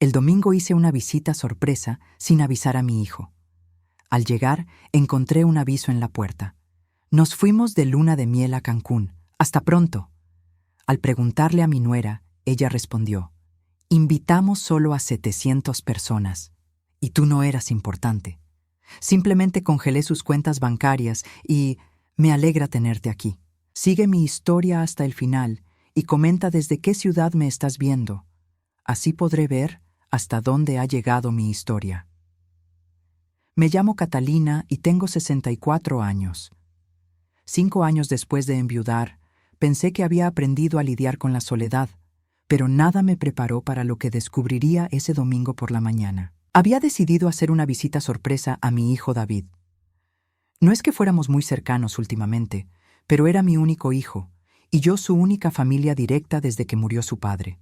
El domingo hice una visita sorpresa sin avisar a mi hijo. Al llegar, encontré un aviso en la puerta. Nos fuimos de luna de miel a Cancún. Hasta pronto. Al preguntarle a mi nuera, ella respondió: invitamos solo a 700 personas. Y tú no eras importante. Simplemente congelé sus cuentas bancarias y me alegra tenerte aquí. Sigue mi historia hasta el final y comenta desde qué ciudad me estás viendo. Así podré ver hasta dónde ha llegado mi historia. Me llamo Catalina y tengo 64 años. 5 años después de enviudar, pensé que había aprendido a lidiar con la soledad, pero nada me preparó para lo que descubriría ese domingo por la mañana. Había decidido hacer una visita sorpresa a mi hijo David. No es que fuéramos muy cercanos últimamente, pero era mi único hijo, y yo su única familia directa desde que murió su padre.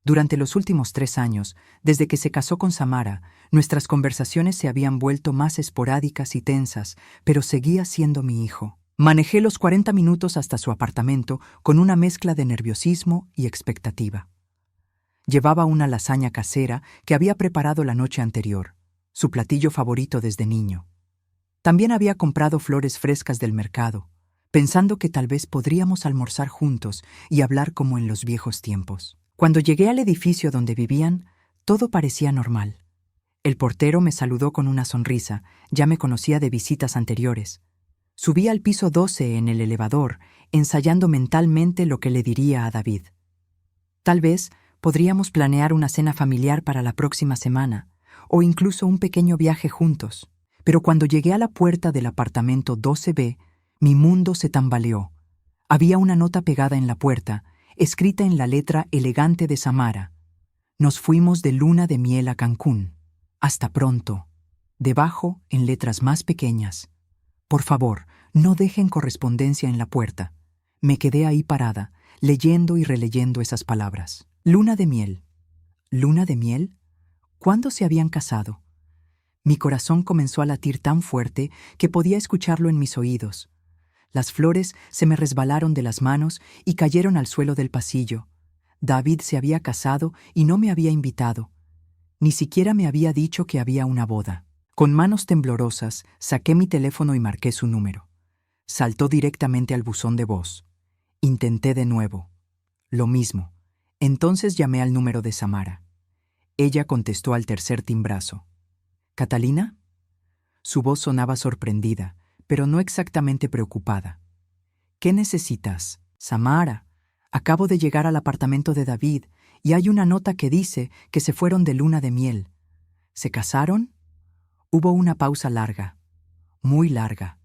Durante los últimos 3 años, desde que se casó con Samara, nuestras conversaciones se habían vuelto más esporádicas y tensas, pero seguía siendo mi hijo. Manejé los 40 minutos hasta su apartamento con una mezcla de nerviosismo y expectativa. Llevaba una lasaña casera que había preparado la noche anterior, su platillo favorito desde niño. También había comprado flores frescas del mercado, pensando que tal vez podríamos almorzar juntos y hablar como en los viejos tiempos. Cuando llegué al edificio donde vivían, todo parecía normal. El portero me saludó con una sonrisa, ya me conocía de visitas anteriores. Subí al piso 12 en el elevador, ensayando mentalmente lo que le diría a David. Tal vez podríamos planear una cena familiar para la próxima semana, o incluso un pequeño viaje juntos. Pero cuando llegué a la puerta del apartamento 12B, mi mundo se tambaleó. Había una nota pegada en la puerta, escrita en la letra elegante de Samara. Nos fuimos de luna de miel a Cancún. Hasta pronto. Debajo, en letras más pequeñas: por favor, no dejen correspondencia en la puerta. Me quedé ahí parada, leyendo y releyendo esas palabras. Luna de miel. ¿Luna de miel? ¿Cuándo se habían casado? Mi corazón comenzó a latir tan fuerte que podía escucharlo en mis oídos. Las flores se me resbalaron de las manos y cayeron al suelo del pasillo. David se había casado y no me había invitado. Ni siquiera me había dicho que había una boda. Con manos temblorosas, saqué mi teléfono y marqué su número. Saltó directamente al buzón de voz. Intenté de nuevo. Lo mismo. Entonces llamé al número de Samara. Ella contestó al tercer timbrazo. ¿Catalina? Su voz sonaba sorprendida, pero no exactamente preocupada. ¿Qué necesitas? Samara, acabo de llegar al apartamento de David y hay una nota que dice que se fueron de luna de miel. ¿Se casaron? Hubo una pausa larga, muy larga.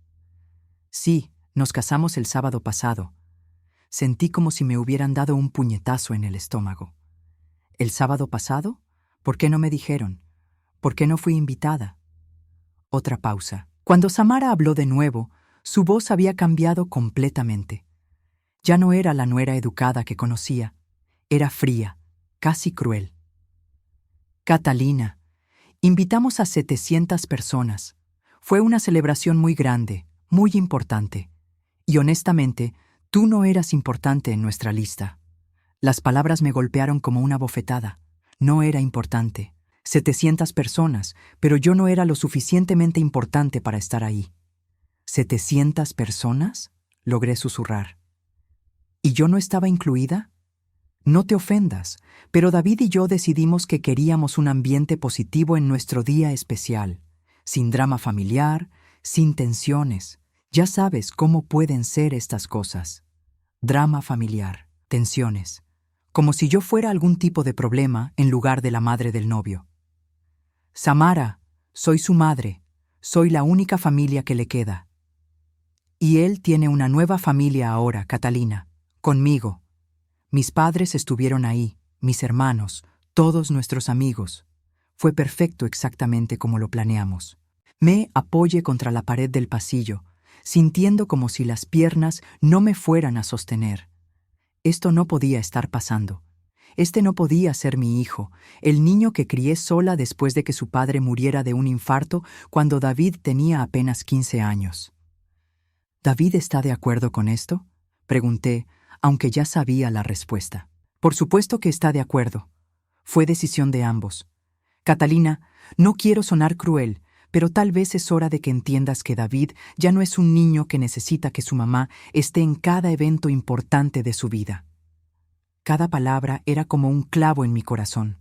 Sí, nos casamos el sábado pasado. Sentí como si me hubieran dado un puñetazo en el estómago. ¿El sábado pasado? ¿Por qué no me dijeron? ¿Por qué no fui invitada? Otra pausa. Cuando Samara habló de nuevo, su voz había cambiado completamente. Ya no era la nuera educada que conocía. Era fría, casi cruel. Catalina, invitamos a 700 personas. Fue una celebración muy grande, muy importante. Y honestamente, tú no eras importante en nuestra lista. Las palabras me golpearon como una bofetada. No era importante. 700 personas, pero yo no era lo suficientemente importante para estar ahí. ¿700 personas? Logré susurrar. ¿Y yo no estaba incluida? No te ofendas, pero David y yo decidimos que queríamos un ambiente positivo en nuestro día especial, sin drama familiar, sin tensiones. Ya sabes cómo pueden ser estas cosas. Drama familiar, tensiones. Como si yo fuera algún tipo de problema en lugar de la madre del novio. Samara, soy su madre. Soy la única familia que le queda. Y él tiene una nueva familia ahora, Catalina, conmigo. Mis padres estuvieron ahí, mis hermanos, todos nuestros amigos. Fue perfecto exactamente como lo planeamos. Me apoyé contra la pared del pasillo, sintiendo como si las piernas no me fueran a sostener. Esto no podía estar pasando. Este no podía ser mi hijo, el niño que crié sola después de que su padre muriera de un infarto cuando David tenía apenas 15 años. ¿David está de acuerdo con esto?, pregunté, aunque ya sabía la respuesta. Por supuesto que está de acuerdo. Fue decisión de ambos. Catalina, no quiero sonar cruel, pero tal vez es hora de que entiendas que David ya no es un niño que necesita que su mamá esté en cada evento importante de su vida. Cada palabra era como un clavo en mi corazón.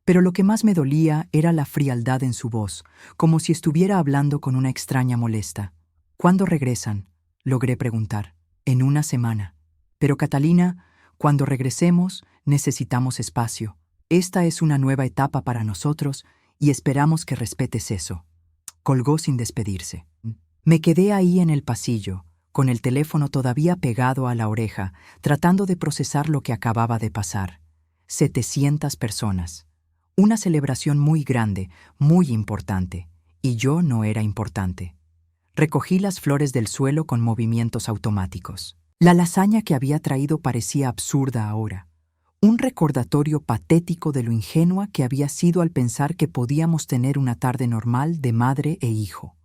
Pero lo que más me dolía era la frialdad en su voz, como si estuviera hablando con una extraña molesta. ¿Cuándo regresan?, logré preguntar. En una semana. Pero Catalina, cuando regresemos, necesitamos espacio. Esta es una nueva etapa para nosotros y esperamos que respetes eso. Colgó sin despedirse. Me quedé ahí en el pasillo, con el teléfono todavía pegado a la oreja, tratando de procesar lo que acababa de pasar. 700 personas. Una celebración muy grande, muy importante, y yo no era importante. Recogí las flores del suelo con movimientos automáticos. La lasaña que había traído parecía absurda ahora. Un recordatorio patético de lo ingenua que había sido al pensar que podíamos tener una tarde normal de madre e hijo.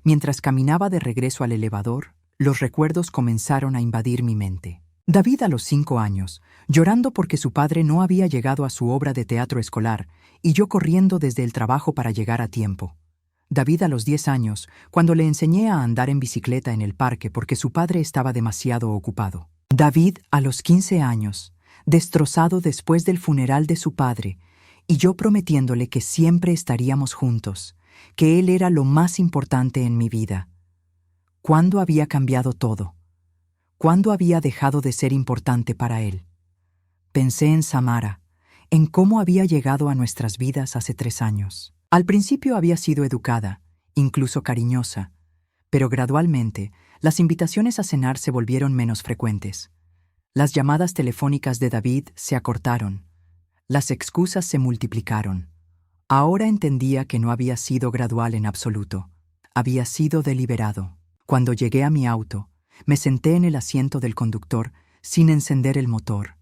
Mientras caminaba de regreso al elevador, los recuerdos comenzaron a invadir mi mente. David a los 5 años, llorando porque su padre no había llegado a su obra de teatro escolar, y yo corriendo desde el trabajo para llegar a tiempo. David a los 10 años, cuando le enseñé a andar en bicicleta en el parque porque su padre estaba demasiado ocupado. David a los 15 años, destrozado después del funeral de su padre, y yo prometiéndole que siempre estaríamos juntos, que él era lo más importante en mi vida. ¿Cuándo había cambiado todo? ¿Cuándo había dejado de ser importante para él? Pensé en Samara, en cómo había llegado a nuestras vidas hace 3 años. Al principio había sido educada, incluso cariñosa, pero gradualmente las invitaciones a cenar se volvieron menos frecuentes. Las llamadas telefónicas de David se acortaron. Las excusas se multiplicaron. Ahora entendía que no había sido gradual en absoluto. Había sido deliberado. Cuando llegué a mi auto, me senté en el asiento del conductor sin encender el motor.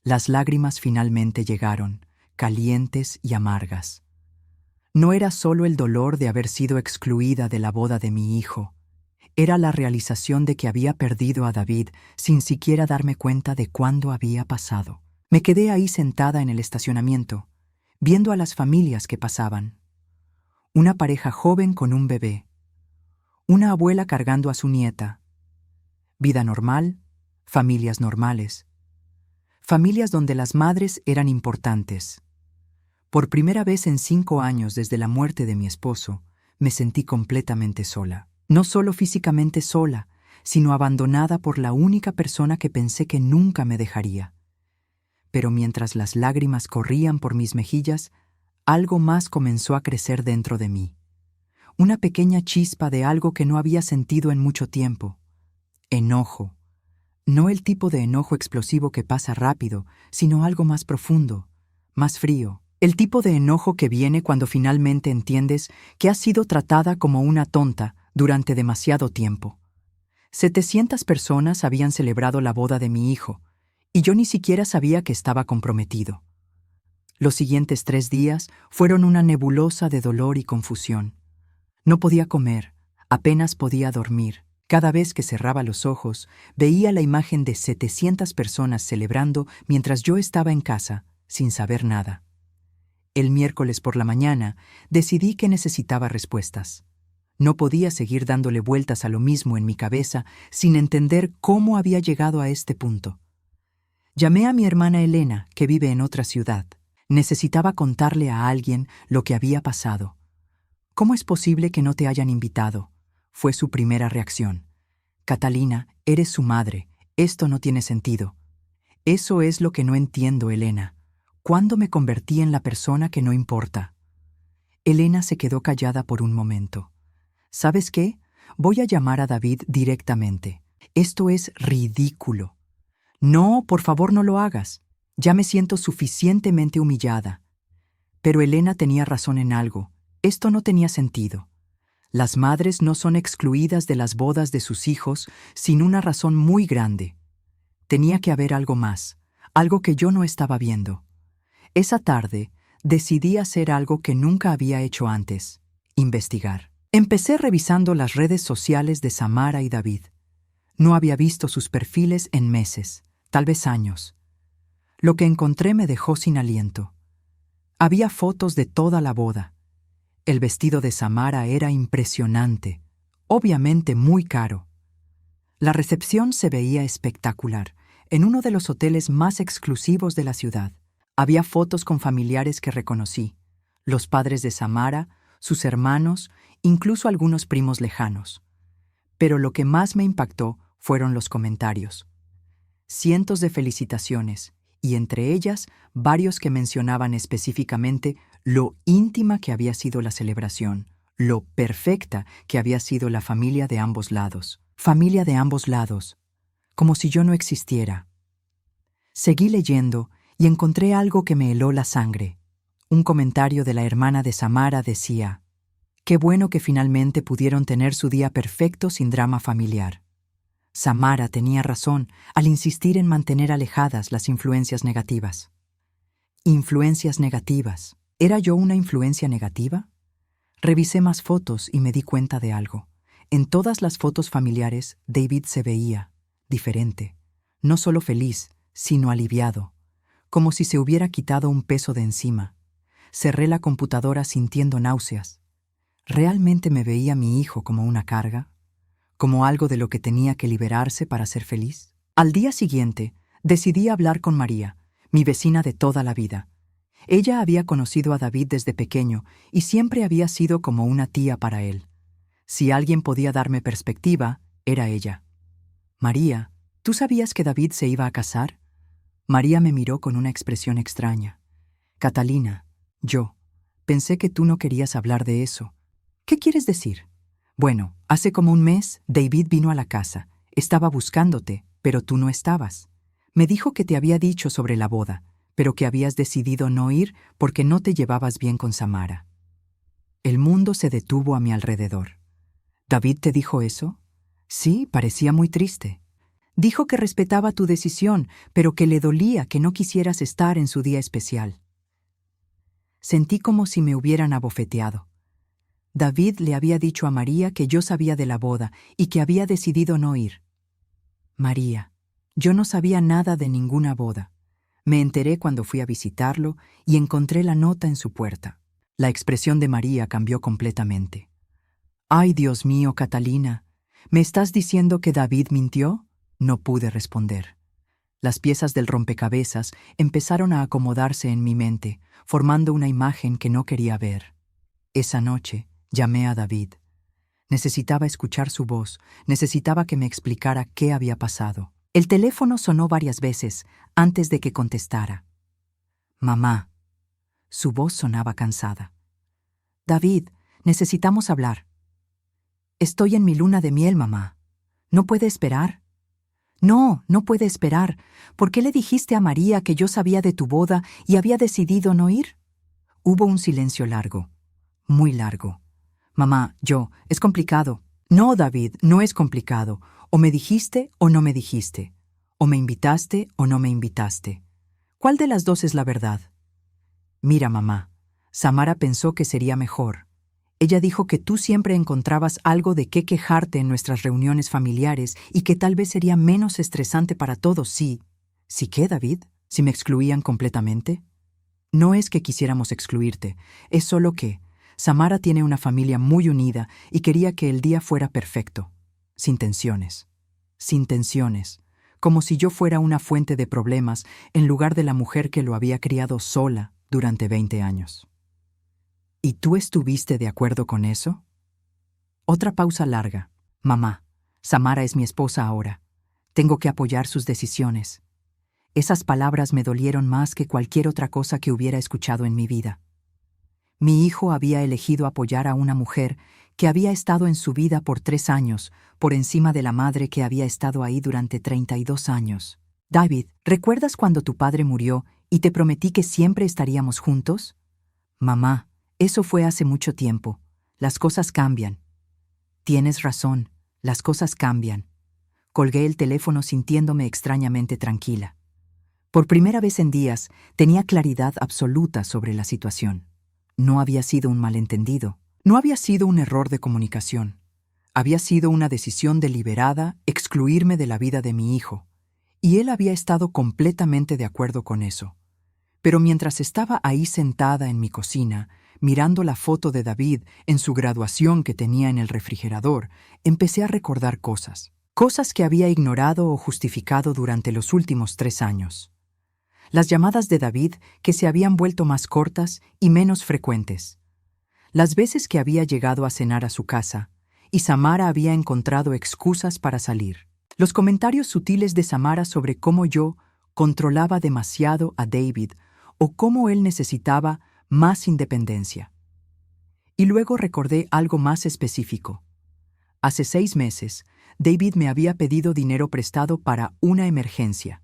Las lágrimas finalmente llegaron, calientes y amargas. No era solo el dolor de haber sido excluida de la boda de mi hijo. Era la realización de que había perdido a David sin siquiera darme cuenta de cuándo había pasado. Me quedé ahí sentada en el estacionamiento, viendo a las familias que pasaban. Una pareja joven con un bebé. Una abuela cargando a su nieta. Vida normal, familias normales. Familias donde las madres eran importantes. Por primera vez en 5 años desde la muerte de mi esposo, me sentí completamente sola. No solo físicamente sola, sino abandonada por la única persona que pensé que nunca me dejaría. Pero mientras las lágrimas corrían por mis mejillas, algo más comenzó a crecer dentro de mí. Una pequeña chispa de algo que no había sentido en mucho tiempo. Enojo. No el tipo de enojo explosivo que pasa rápido, sino algo más profundo, más frío. El tipo de enojo que viene cuando finalmente entiendes que has sido tratada como una tonta durante demasiado tiempo. 700 personas habían celebrado la boda de mi hijo, y yo ni siquiera sabía que estaba comprometido. Los siguientes 3 días fueron una nebulosa de dolor y confusión. No podía comer, apenas podía dormir. Cada vez que cerraba los ojos, veía la imagen de 700 personas celebrando mientras yo estaba en casa, sin saber nada. El miércoles por la mañana, decidí que necesitaba respuestas. No podía seguir dándole vueltas a lo mismo en mi cabeza sin entender cómo había llegado a este punto. Llamé a mi hermana Elena, que vive en otra ciudad. Necesitaba contarle a alguien lo que había pasado. ¿Cómo es posible que no te hayan invitado?, fue su primera reacción. Catalina, eres su madre. Esto no tiene sentido. Eso es lo que no entiendo, Elena. ¿Cuándo me convertí en la persona que no importa? Elena se quedó callada por un momento. ¿Sabes qué? Voy a llamar a David directamente. Esto es ridículo. No, por favor no lo hagas. Ya me siento suficientemente humillada. Pero Elena tenía razón en algo. Esto no tenía sentido. Las madres no son excluidas de las bodas de sus hijos sin una razón muy grande. Tenía que haber algo más, algo que yo no estaba viendo. Esa tarde decidí hacer algo que nunca había hecho antes: investigar. Empecé revisando las redes sociales de Samara y David. No había visto sus perfiles en meses, tal vez años. Lo que encontré me dejó sin aliento. Había fotos de toda la boda. El vestido de Samara era impresionante, obviamente muy caro. La recepción se veía espectacular, en uno de los hoteles más exclusivos de la ciudad. Había fotos con familiares que reconocí, los padres de Samara, sus hermanos, incluso algunos primos lejanos. Pero lo que más me impactó fueron los comentarios. Cientos de felicitaciones, y entre ellas varios que mencionaban específicamente lo íntima que había sido la celebración, lo perfecta que había sido la familia de ambos lados. Familia de ambos lados, como si yo no existiera. Seguí leyendo y encontré algo que me heló la sangre. Un comentario de la hermana de Samara decía: «Qué bueno que finalmente pudieron tener su día perfecto sin drama familiar». Samara tenía razón al insistir en mantener alejadas las influencias negativas. Influencias negativas. ¿Era yo una influencia negativa? Revisé más fotos y me di cuenta de algo. En todas las fotos familiares, David se veía diferente, no solo feliz, sino aliviado, como si se hubiera quitado un peso de encima. Cerré la computadora sintiendo náuseas. ¿Realmente me veía mi hijo como una carga? ¿Como algo de lo que tenía que liberarse para ser feliz? Al día siguiente, decidí hablar con María, mi vecina de toda la vida. Ella había conocido a David desde pequeño y siempre había sido como una tía para él. Si alguien podía darme perspectiva, era ella. «María, ¿tú sabías que David se iba a casar?» María me miró con una expresión extraña. «Catalina, pensé que tú no querías hablar de eso. ¿Qué quieres decir?» «Bueno, hace como un mes, David vino a la casa. Estaba buscándote, pero tú no estabas. Me dijo que te había dicho sobre la boda, pero que habías decidido no ir porque no te llevabas bien con Samara». El mundo se detuvo a mi alrededor. «¿David te dijo eso?» «Sí, parecía muy triste. Dijo que respetaba tu decisión, pero que le dolía que no quisieras estar en su día especial». Sentí como si me hubieran abofeteado. David le había dicho a María que yo sabía de la boda y que había decidido no ir. María, yo no sabía nada de ninguna boda. Me enteré cuando fui a visitarlo y encontré la nota en su puerta. La expresión de María cambió completamente. «Ay, Dios mío, Catalina, ¿me estás diciendo que David mintió?» No pude responder. Las piezas del rompecabezas empezaron a acomodarse en mi mente, formando una imagen que no quería ver. Esa noche llamé a David. Necesitaba escuchar su voz, necesitaba que me explicara qué había pasado. El teléfono sonó varias veces antes de que contestara. «Mamá». Su voz sonaba cansada. «David, necesitamos hablar». «Estoy en mi luna de miel, mamá. ¿No puede esperar?» «No, no puede esperar. ¿Por qué le dijiste a María que yo sabía de tu boda y había decidido no ir?» Hubo un silencio largo, muy largo. «Mamá, es complicado». «No, David, no es complicado. O me dijiste o no me dijiste. O me invitaste o no me invitaste. ¿Cuál de las dos es la verdad?» «Mira, mamá, Samara pensó que sería mejor. Ella dijo que tú siempre encontrabas algo de qué quejarte en nuestras reuniones familiares y que tal vez sería menos estresante para todos si... ¿Sí qué, David? ¿Si me excluían completamente?» «No es que quisiéramos excluirte, es solo que Samara tiene una familia muy unida y quería que el día fuera perfecto. Sin tensiones. Sin tensiones. Como si yo fuera una fuente de problemas en lugar de la mujer que lo había criado sola durante 20 años. ¿Y tú estuviste de acuerdo con eso?» Otra pausa larga. «Mamá, Samara es mi esposa ahora. Tengo que apoyar sus decisiones». Esas palabras me dolieron más que cualquier otra cosa que hubiera escuchado en mi vida. Mi hijo había elegido apoyar a una mujer que había estado en su vida por 3 años, por encima de la madre que había estado ahí durante 32 años. «David, ¿recuerdas cuando tu padre murió y te prometí que siempre estaríamos juntos?» «Mamá, eso fue hace mucho tiempo. Las cosas cambian». «Tienes razón, las cosas cambian». Colgué el teléfono sintiéndome extrañamente tranquila. Por primera vez en días, tenía claridad absoluta sobre la situación. No había sido un malentendido. No había sido un error de comunicación. Había sido una decisión deliberada excluirme de la vida de mi hijo, y él había estado completamente de acuerdo con eso. Pero mientras estaba ahí sentada en mi cocina, mirando la foto de David en su graduación que tenía en el refrigerador, empecé a recordar cosas. Cosas que había ignorado o justificado durante los últimos 3 años. Las llamadas de David que se habían vuelto más cortas y menos frecuentes. Las veces que había llegado a cenar a su casa y Samara había encontrado excusas para salir. Los comentarios sutiles de Samara sobre cómo yo controlaba demasiado a David o cómo él necesitaba más independencia. Y luego recordé algo más específico. Hace 6 meses, David me había pedido dinero prestado para una emergencia.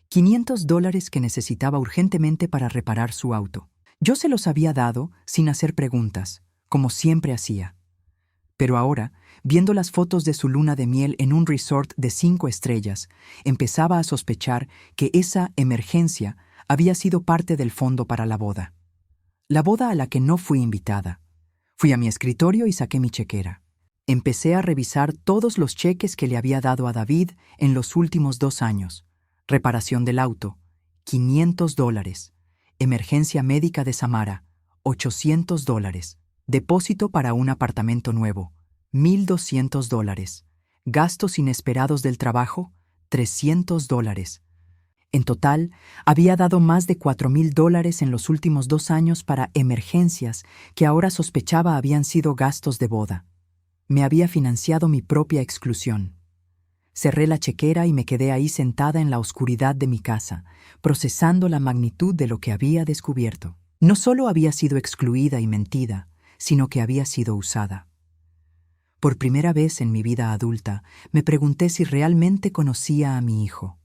$500 que necesitaba urgentemente para reparar su auto. Yo se los había dado sin hacer preguntas, como siempre hacía. Pero ahora, viendo las fotos de su luna de miel en un resort de 5 estrellas, empezaba a sospechar que esa emergencia había sido parte del fondo para la boda. La boda a la que no fui invitada. Fui a mi escritorio y saqué mi chequera. Empecé a revisar todos los cheques que le había dado a David en los últimos 2 años. Reparación del auto, $500. Emergencia médica de Samara, $800. Depósito para un apartamento nuevo, $1,200. Gastos inesperados del trabajo, $300. En total, había dado más de $4,000 en los últimos 2 años para emergencias que ahora sospechaba habían sido gastos de boda. Me había financiado mi propia exclusión. Cerré la chequera y me quedé ahí sentada en la oscuridad de mi casa, procesando la magnitud de lo que había descubierto. No solo había sido excluida y mentida, sino que había sido usada. Por primera vez en mi vida adulta, me pregunté si realmente conocía a mi hijo.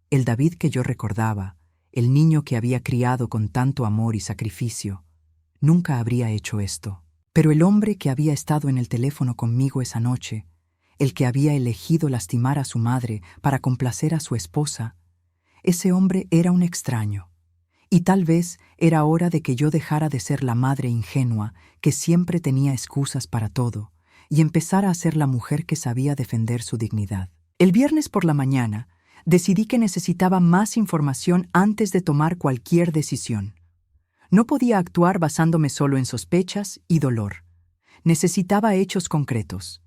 El David que yo recordaba, el niño que había criado con tanto amor y sacrificio, nunca habría hecho esto. Pero el hombre que había estado en el teléfono conmigo esa noche, el que había elegido lastimar a su madre para complacer a su esposa, ese hombre era un extraño. Y tal vez era hora de que yo dejara de ser la madre ingenua que siempre tenía excusas para todo y empezara a ser la mujer que sabía defender su dignidad. El viernes por la mañana, decidí que necesitaba más información antes de tomar cualquier decisión. No podía actuar basándome solo en sospechas y dolor. Necesitaba hechos concretos.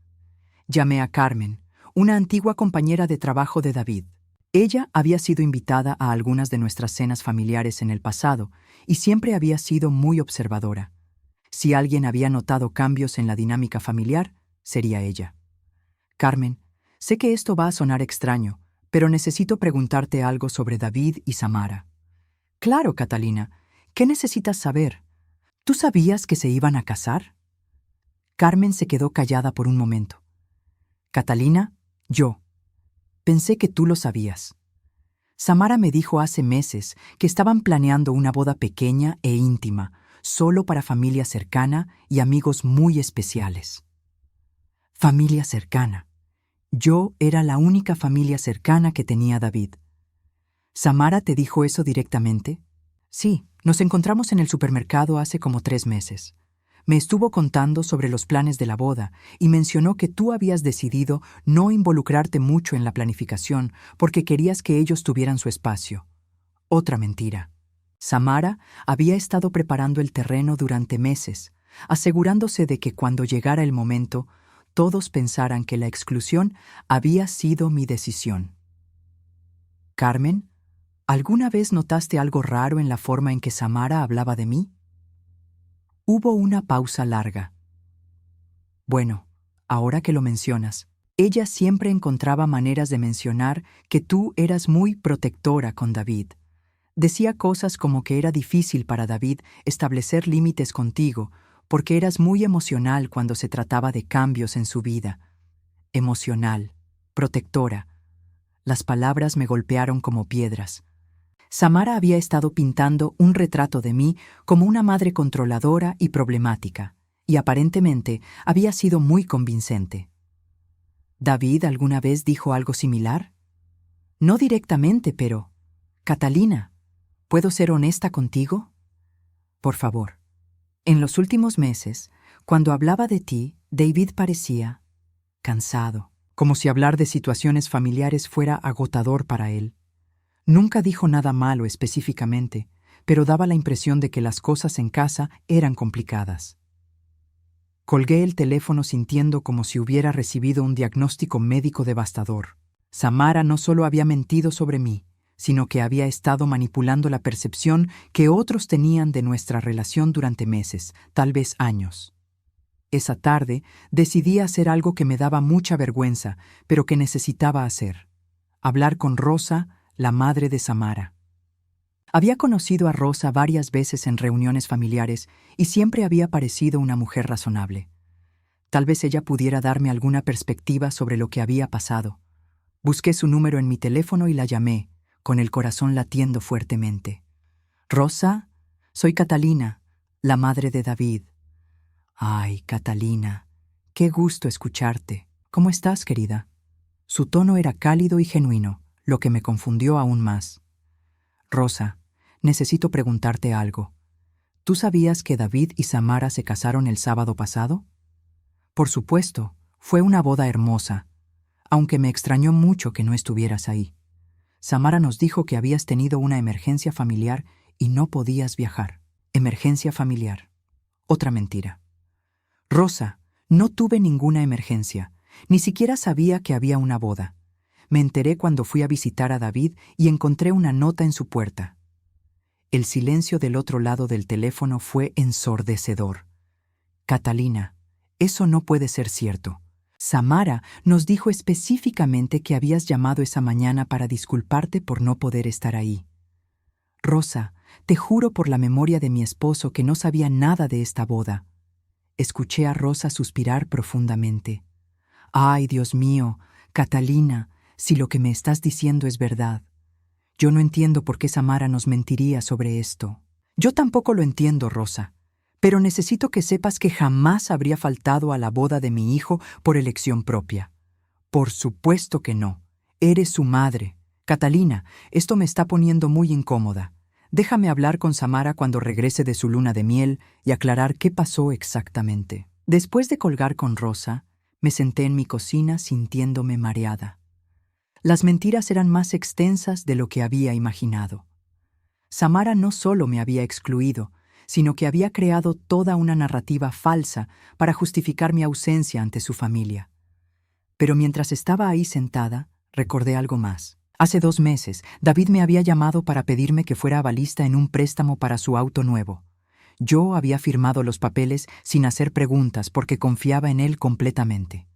Llamé a Carmen, una antigua compañera de trabajo de David. Ella había sido invitada a algunas de nuestras cenas familiares en el pasado y siempre había sido muy observadora. Si alguien había notado cambios en la dinámica familiar, sería ella. Carmen, sé que esto va a sonar extraño, pero necesito preguntarte algo sobre David y Samara. Claro, Catalina. ¿Qué necesitas saber? ¿Tú sabías que se iban a casar? Carmen se quedó callada por un momento. Catalina, yo. Pensé que tú lo sabías. Samara me dijo hace meses que estaban planeando una boda pequeña e íntima, solo para familia cercana y amigos muy especiales. Familia cercana. Yo era la única familia cercana que tenía David. ¿Samara te dijo eso directamente? Sí, nos encontramos en el supermercado hace como 3 meses. Me estuvo contando sobre los planes de la boda y mencionó que tú habías decidido no involucrarte mucho en la planificación porque querías que ellos tuvieran su espacio. Otra mentira. Samara había estado preparando el terreno durante meses, asegurándose de que cuando llegara el momento, todos pensaran que la exclusión había sido mi decisión. Carmen, ¿alguna vez notaste algo raro en la forma en que Samara hablaba de mí? Hubo una pausa larga. Bueno, ahora que lo mencionas, ella siempre encontraba maneras de mencionar que tú eras muy protectora con David. Decía cosas como que era difícil para David establecer límites contigo porque eras muy emocional cuando se trataba de cambios en su vida. Emocional, protectora. Las palabras me golpearon como piedras. Samara había estado pintando un retrato de mí como una madre controladora y problemática, y aparentemente había sido muy convincente. ¿David alguna vez dijo algo similar? No directamente, pero... Catalina, ¿puedo ser honesta contigo? Por favor. En los últimos meses, cuando hablaba de ti, David parecía cansado, como si hablar de situaciones familiares fuera agotador para él. Nunca dijo nada malo específicamente, pero daba la impresión de que las cosas en casa eran complicadas. Colgué el teléfono sintiendo como si hubiera recibido un diagnóstico médico devastador. Samara no solo había mentido sobre mí, sino que había estado manipulando la percepción que otros tenían de nuestra relación durante meses, tal vez años. Esa tarde decidí hacer algo que me daba mucha vergüenza, pero que necesitaba hacer: hablar con Rosa, la madre de Samara. Había conocido a Rosa varias veces en reuniones familiares y siempre había parecido una mujer razonable. Tal vez ella pudiera darme alguna perspectiva sobre lo que había pasado. Busqué su número en mi teléfono y la llamé, con el corazón latiendo fuertemente. «Rosa, soy Catalina, la madre de David». «Ay, Catalina, qué gusto escucharte. ¿Cómo estás, querida?». Su tono era cálido y genuino, lo que me confundió aún más. «Rosa, necesito preguntarte algo. ¿Tú sabías que David y Samara se casaron el sábado pasado?». «Por supuesto, fue una boda hermosa, aunque me extrañó mucho que no estuvieras ahí. Samara nos dijo que habías tenido una emergencia familiar y no podías viajar». «Emergencia familiar». Otra mentira. «Rosa, no tuve ninguna emergencia. Ni siquiera sabía que había una boda. Me enteré cuando fui a visitar a David y encontré una nota en su puerta». El silencio del otro lado del teléfono fue ensordecedor. «Catalina, eso no puede ser cierto. Samara nos dijo específicamente que habías llamado esa mañana para disculparte por no poder estar ahí». «Rosa, te juro por la memoria de mi esposo que no sabía nada de esta boda». Escuché a Rosa suspirar profundamente. «Ay, Dios mío, Catalina, si lo que me estás diciendo es verdad. Yo no entiendo por qué Samara nos mentiría sobre esto». «Yo tampoco lo entiendo, Rosa, pero necesito que sepas que jamás habría faltado a la boda de mi hijo por elección propia». «Por supuesto que no. Eres su madre. Catalina, esto me está poniendo muy incómoda. Déjame hablar con Samara cuando regrese de su luna de miel y aclarar qué pasó exactamente». Después de colgar con Rosa, me senté en mi cocina sintiéndome mareada. Las mentiras eran más extensas de lo que había imaginado. Samara no solo me había excluido, sino que había creado toda una narrativa falsa para justificar mi ausencia ante su familia. Pero mientras estaba ahí sentada, recordé algo más. Hace 2 meses, David me había llamado para pedirme que fuera avalista en un préstamo para su auto nuevo. Yo había firmado los papeles sin hacer preguntas porque confiaba en él completamente.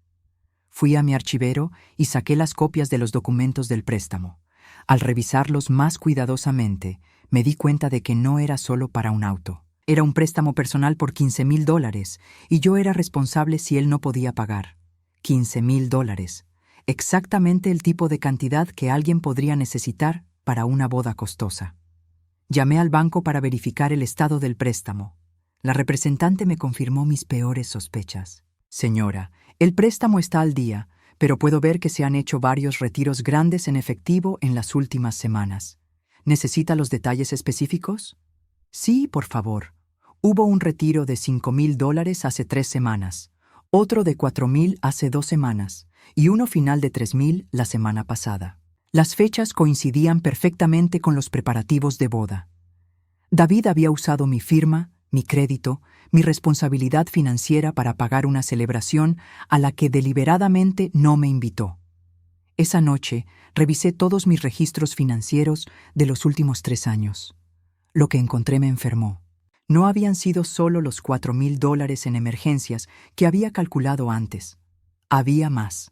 Fui a mi archivero y saqué las copias de los documentos del préstamo. Al revisarlos más cuidadosamente, me di cuenta de que no era solo para un auto. Era un préstamo personal por $15,000 y yo era responsable si él no podía pagar. $15,000. Exactamente el tipo de cantidad que alguien podría necesitar para una boda costosa. Llamé al banco para verificar el estado del préstamo. La representante me confirmó mis peores sospechas. «Señora, el préstamo está al día, pero puedo ver que se han hecho varios retiros grandes en efectivo en las últimas semanas. ¿Necesita los detalles específicos?». «Sí, por favor. Hubo un retiro de $5,000 hace 3 semanas, otro de $4,000 hace 2 semanas y uno final de $3,000 la semana pasada». Las fechas coincidían perfectamente con los preparativos de boda. David había usado mi firma, mi crédito, mi responsabilidad financiera para pagar una celebración a la que deliberadamente no me invitó. Esa noche revisé todos mis registros financieros de los últimos 3 años. Lo que encontré me enfermó. No habían sido solo los $4,000 en emergencias que había calculado antes. Había más.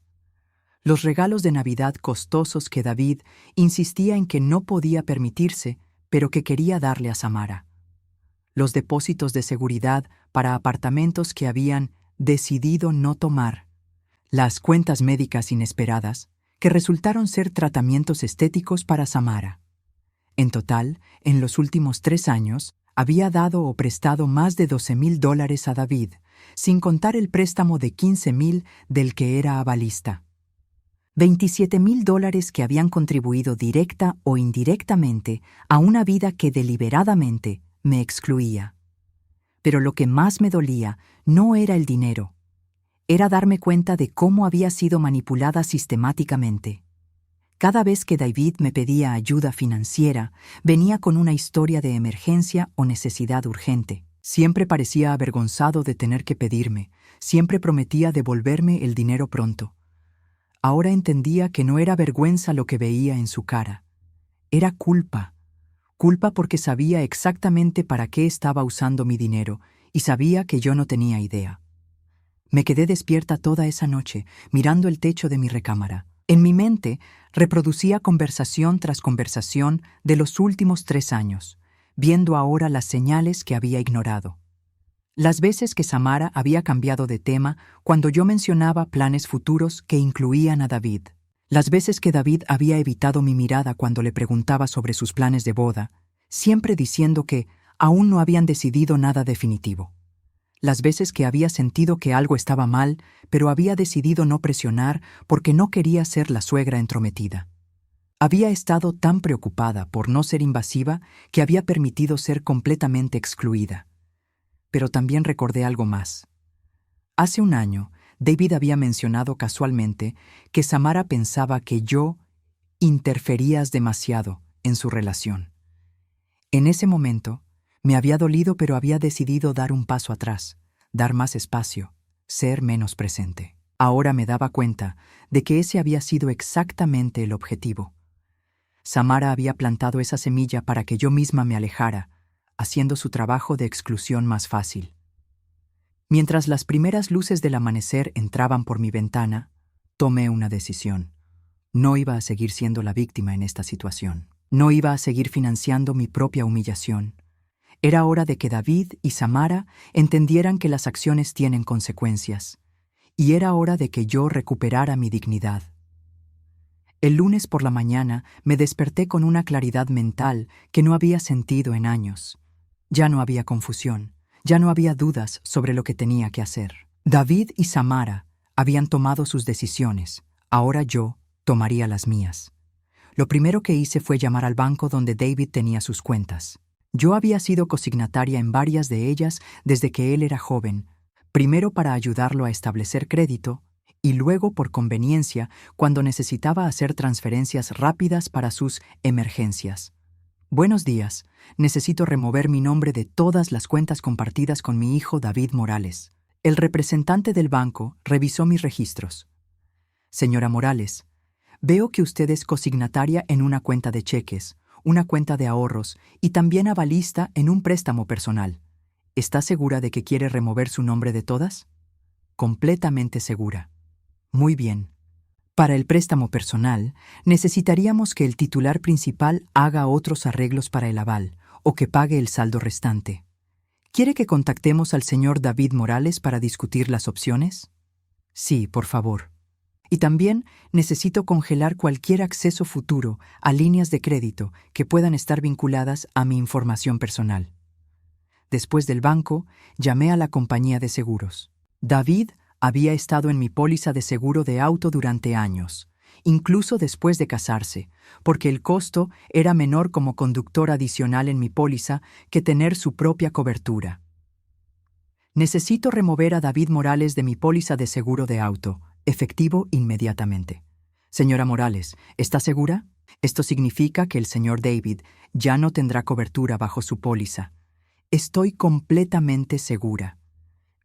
Los regalos de Navidad costosos que David insistía en que no podía permitirse, pero que quería darle a Samara. Los depósitos de seguridad para apartamentos que habían decidido no tomar. Las cuentas médicas inesperadas, que resultaron ser tratamientos estéticos para Samara. En total, en los últimos 3 años, había dado o prestado más de $12,000 a David, sin contar el préstamo de $15,000 del que era avalista. $27,000 que habían contribuido directa o indirectamente a una vida que deliberadamente me excluía. Pero lo que más me dolía no era el dinero. Era darme cuenta de cómo había sido manipulada sistemáticamente. Cada vez que David me pedía ayuda financiera, venía con una historia de emergencia o necesidad urgente. Siempre parecía avergonzado de tener que pedirme, siempre prometía devolverme el dinero pronto. Ahora entendía que no era vergüenza lo que veía en su cara. Era culpa. Culpa porque sabía exactamente para qué estaba usando mi dinero y sabía que yo no tenía idea. Me quedé despierta toda esa noche, mirando el techo de mi recámara. En mi mente, reproducía conversación tras conversación de los últimos 3 años, viendo ahora las señales que había ignorado. Las veces que Samara había cambiado de tema cuando yo mencionaba planes futuros que incluían a David. Las veces que David había evitado mi mirada cuando le preguntaba sobre sus planes de boda, siempre diciendo que aún no habían decidido nada definitivo. Las veces que había sentido que algo estaba mal, pero había decidido no presionar porque no quería ser la suegra entrometida. Había estado tan preocupada por no ser invasiva que había permitido ser completamente excluida. Pero también recordé algo más. Hace un año, David había mencionado casualmente que Samara pensaba que yo interferías demasiado en su relación. En ese momento, me había dolido, pero había decidido dar un paso atrás, dar más espacio, ser menos presente. Ahora me daba cuenta de que ese había sido exactamente el objetivo. Samara había plantado esa semilla para que yo misma me alejara, haciendo su trabajo de exclusión más fácil. Mientras las primeras luces del amanecer entraban por mi ventana, tomé una decisión. No iba a seguir siendo la víctima en esta situación. No iba a seguir financiando mi propia humillación. Era hora de que David y Samara entendieran que las acciones tienen consecuencias. Y era hora de que yo recuperara mi dignidad. El lunes por la mañana me desperté con una claridad mental que no había sentido en años. Ya no había confusión, ya no había dudas sobre lo que tenía que hacer. David y Samara habían tomado sus decisiones, ahora yo tomaría las mías. Lo primero que hice fue llamar al banco donde David tenía sus cuentas. Yo había sido cosignataria en varias de ellas desde que él era joven, primero para ayudarlo a establecer crédito y luego por conveniencia cuando necesitaba hacer transferencias rápidas para sus emergencias. Buenos días, necesito remover mi nombre de todas las cuentas compartidas con mi hijo David Morales. El representante del banco revisó mis registros. Señora Morales, veo que usted es cosignataria en una cuenta de cheques, una cuenta de ahorros y también avalista en un préstamo personal. ¿Está segura de que quiere remover su nombre de todas? Completamente segura. Muy bien. Para el préstamo personal, necesitaríamos que el titular principal haga otros arreglos para el aval o que pague el saldo restante. ¿Quiere que contactemos al señor David Morales para discutir las opciones? Sí, por favor. Y también necesito congelar cualquier acceso futuro a líneas de crédito que puedan estar vinculadas a mi información personal. Después del banco, llamé a la compañía de seguros. David había estado en mi póliza de seguro de auto durante años, incluso después de casarse, porque el costo era menor como conductor adicional en mi póliza que tener su propia cobertura. Necesito remover a David Morales de mi póliza de seguro de auto, efectivo inmediatamente. Señora Morales, ¿está segura? Esto significa que el señor David ya no tendrá cobertura bajo su póliza. Estoy completamente segura.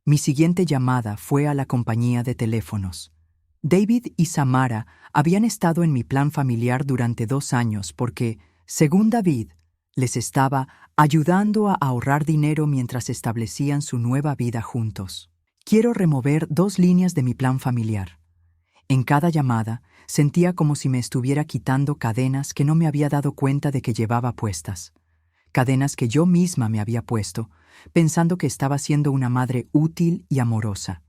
Mi siguiente llamada fue a la compañía de teléfonos. David y Samara habían estado en mi plan familiar durante 2 años porque, según David, les estaba ayudando a ahorrar dinero mientras establecían su nueva vida juntos. Quiero remover 2 líneas de mi plan familiar. En cada llamada, sentía como si me estuviera quitando cadenas que no me había dado cuenta de que llevaba puestas. Cadenas que yo misma me había puesto, pensando que estaba siendo una madre útil y amorosa.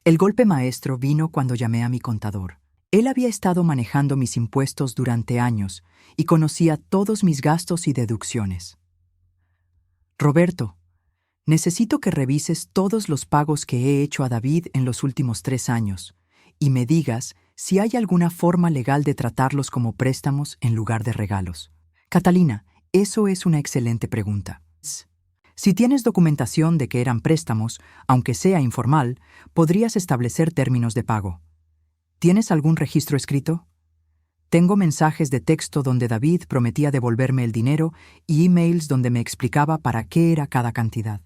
El golpe maestro vino cuando llamé a mi contador. Él había estado manejando mis impuestos durante años y conocía todos mis gastos y deducciones. Roberto, necesito que revises todos los pagos que he hecho a David en los últimos 3 años y me digas si hay alguna forma legal de tratarlos como préstamos en lugar de regalos. Catalina, eso es una excelente pregunta. Si tienes documentación de que eran préstamos, aunque sea informal, podrías establecer términos de pago. ¿Tienes algún registro escrito? Tengo mensajes de texto donde David prometía devolverme el dinero y emails donde me explicaba para qué era cada cantidad.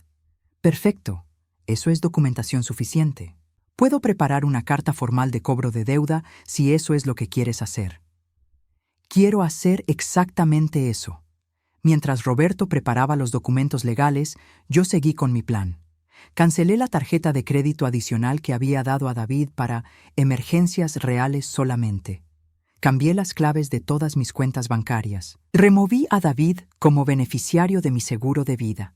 Perfecto. Eso es documentación suficiente. Puedo preparar una carta formal de cobro de deuda si eso es lo que quieres hacer. Quiero hacer exactamente eso. Mientras Roberto preparaba los documentos legales, yo seguí con mi plan. Cancelé la tarjeta de crédito adicional que había dado a David para emergencias reales solamente. Cambié las claves de todas mis cuentas bancarias. Removí a David como beneficiario de mi seguro de vida.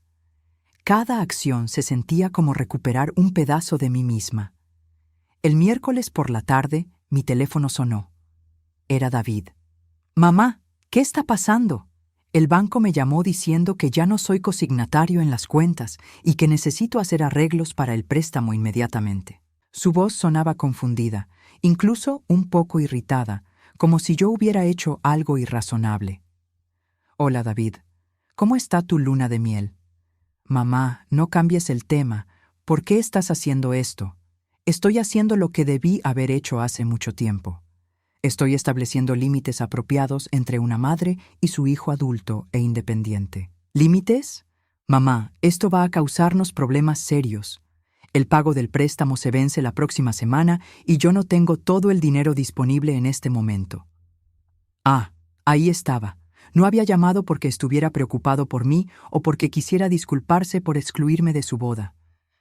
Cada acción se sentía como recuperar un pedazo de mí misma. El miércoles por la tarde, mi teléfono sonó. Era David. «Mamá, ¿qué está pasando?» El banco me llamó diciendo que ya no soy consignatario en las cuentas y que necesito hacer arreglos para el préstamo inmediatamente. Su voz sonaba confundida, incluso un poco irritada, como si yo hubiera hecho algo irrazonable. «Hola, David. ¿Cómo está tu luna de miel?» «Mamá, no cambies el tema. ¿Por qué estás haciendo esto?» «Estoy haciendo lo que debí haber hecho hace mucho tiempo. Estoy estableciendo límites apropiados entre una madre y su hijo adulto e independiente». «¿Límites? Mamá, esto va a causarnos problemas serios. El pago del préstamo se vence la próxima semana y yo no tengo todo el dinero disponible en este momento». Ah, ahí estaba. No había llamado porque estuviera preocupado por mí o porque quisiera disculparse por excluirme de su boda.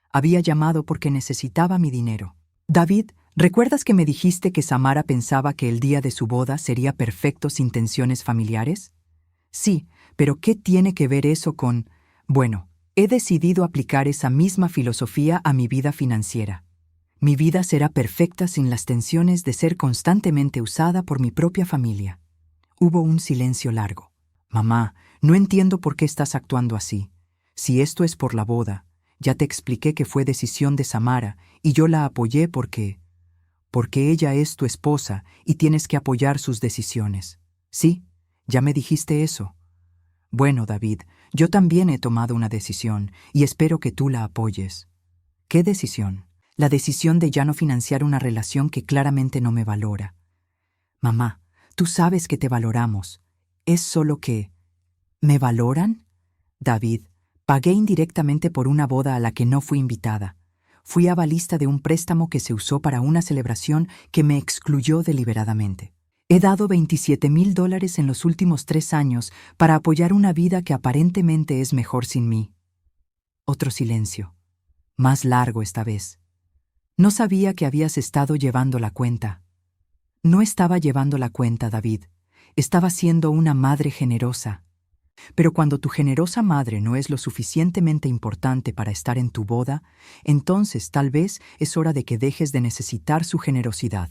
Había llamado porque necesitaba mi dinero. «David, ¿recuerdas que me dijiste que Samara pensaba que el día de su boda sería perfecto sin tensiones familiares?» «Sí, pero ¿qué tiene que ver eso con...?» «Bueno, he decidido aplicar esa misma filosofía a mi vida financiera. Mi vida será perfecta sin las tensiones de ser constantemente usada por mi propia familia». Hubo un silencio largo. «Mamá, no entiendo por qué estás actuando así. Si esto es por la boda, ya te expliqué que fue decisión de Samara y yo la apoyé porque ella es tu esposa y tienes que apoyar sus decisiones. Sí, ya me dijiste eso. Bueno, David, yo también he tomado una decisión y espero que tú la apoyes». «¿Qué decisión?» «La decisión de ya no financiar una relación que claramente no me valora». «Mamá, tú sabes que te valoramos. Es solo que...» «¿Me valoran?» «David, pagué indirectamente por una boda a la que no fui invitada. Fui avalista de un préstamo que se usó para una celebración que me excluyó deliberadamente. He dado $27,000 en los últimos 3 años para apoyar una vida que aparentemente es mejor sin mí». Otro silencio, más largo esta vez. «No sabía que habías estado llevando la cuenta». «No estaba llevando la cuenta, David. Estaba siendo una madre generosa. Pero cuando tu generosa madre no es lo suficientemente importante para estar en tu boda, entonces tal vez es hora de que dejes de necesitar su generosidad».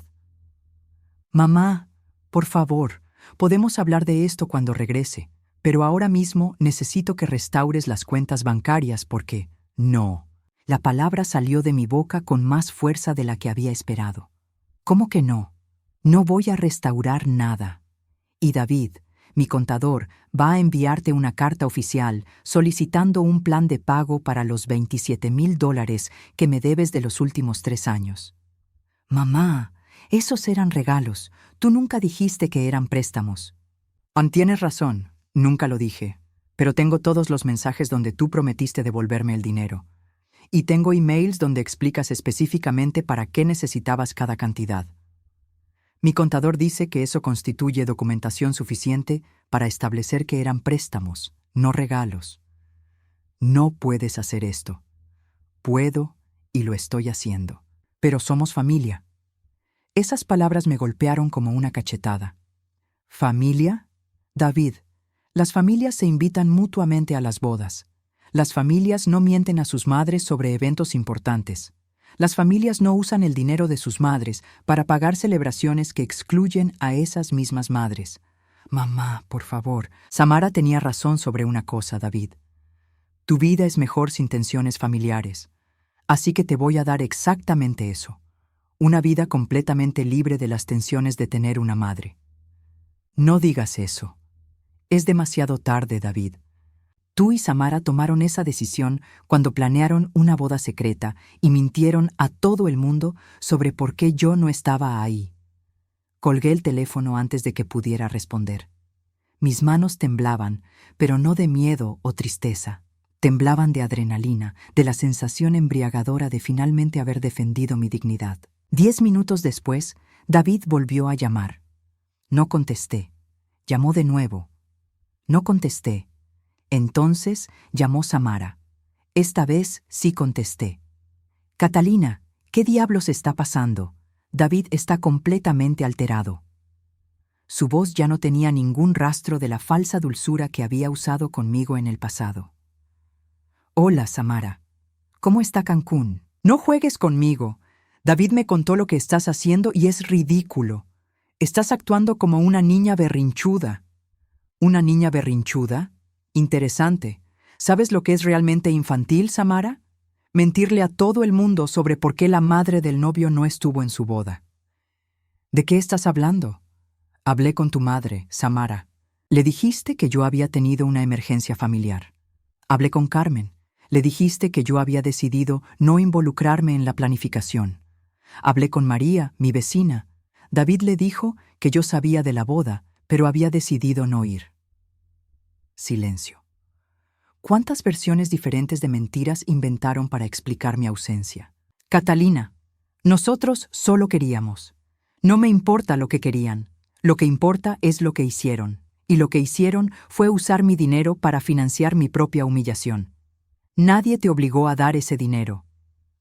«Mamá, por favor, podemos hablar de esto cuando regrese, pero ahora mismo necesito que restaures las cuentas bancarias porque...» «No». La palabra salió de mi boca con más fuerza de la que había esperado. «¿Cómo que no? No voy a restaurar nada. Y David, mi contador, va a enviarte una carta oficial solicitando un plan de pago para los $27,000 que me debes de los últimos 3 años». «Mamá, esos eran regalos. Tú nunca dijiste que eran préstamos». «Tienes razón, nunca lo dije. Pero tengo todos los mensajes donde tú prometiste devolverme el dinero. Y tengo emails donde explicas específicamente para qué necesitabas cada cantidad. Mi contador dice que eso constituye documentación suficiente para establecer que eran préstamos, no regalos. No puedes hacer esto. Puedo y lo estoy haciendo. Pero somos familia». Esas palabras me golpearon como una cachetada. ¿Familia? David, las familias se invitan mutuamente a las bodas. Las familias no mienten a sus madres sobre eventos importantes. Las familias no usan el dinero de sus madres para pagar celebraciones que excluyen a esas mismas madres. «Mamá, por favor». Samara tenía razón sobre una cosa, David. Tu vida es mejor sin tensiones familiares. Así que te voy a dar exactamente eso. Una vida completamente libre de las tensiones de tener una madre. No digas eso. Es demasiado tarde, David. Tú y Samara tomaron esa decisión cuando planearon una boda secreta y mintieron a todo el mundo sobre por qué yo no estaba ahí. Colgué el teléfono antes de que pudiera responder. Mis manos temblaban, pero no de miedo o tristeza. Temblaban de adrenalina, de la sensación embriagadora de finalmente haber defendido mi dignidad. 10 minutos después, David volvió a llamar. No contesté. Llamó de nuevo. No contesté. Entonces llamó Samara. Esta vez sí contesté. Catalina, ¿qué diablos está pasando? David está completamente alterado. Su voz ya no tenía ningún rastro de la falsa dulzura que había usado conmigo en el pasado. Hola, Samara. ¿Cómo está Cancún? No juegues conmigo. David me contó lo que estás haciendo y es ridículo. Estás actuando como una niña berrinchuda. ¿Una niña berrinchuda? Interesante. ¿Sabes lo que es realmente infantil, Samara? Mentirle a todo el mundo sobre por qué la madre del novio no estuvo en su boda. ¿De qué estás hablando? Hablé con tu madre, Samara. Le dijiste que yo había tenido una emergencia familiar. Hablé con Carmen. Le dijiste que yo había decidido no involucrarme en la planificación. Hablé con María, mi vecina. David le dijo que yo sabía de la boda, pero había decidido no ir. Silencio. ¿Cuántas versiones diferentes de mentiras inventaron para explicar mi ausencia? Catalina, nosotros solo queríamos. No me importa lo que querían. Lo que importa es lo que hicieron. Y lo que hicieron fue usar mi dinero para financiar mi propia humillación. Nadie te obligó a dar ese dinero.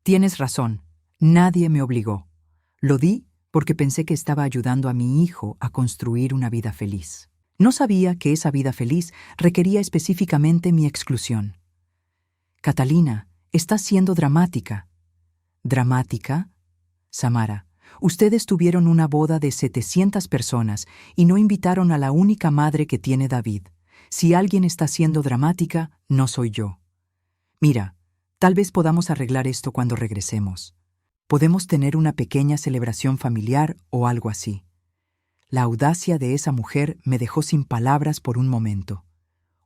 Tienes razón. Nadie me obligó. Lo di porque pensé que estaba ayudando a mi hijo a construir una vida feliz. No sabía que esa vida feliz requería específicamente mi exclusión. Catalina, estás siendo dramática. ¿Dramática? Samara, ustedes tuvieron una boda de 700 personas y no invitaron a la única madre que tiene David. Si alguien está siendo dramática, no soy yo. Mira, tal vez podamos arreglar esto cuando regresemos. Podemos tener una pequeña celebración familiar o algo así. La audacia de esa mujer me dejó sin palabras por un momento.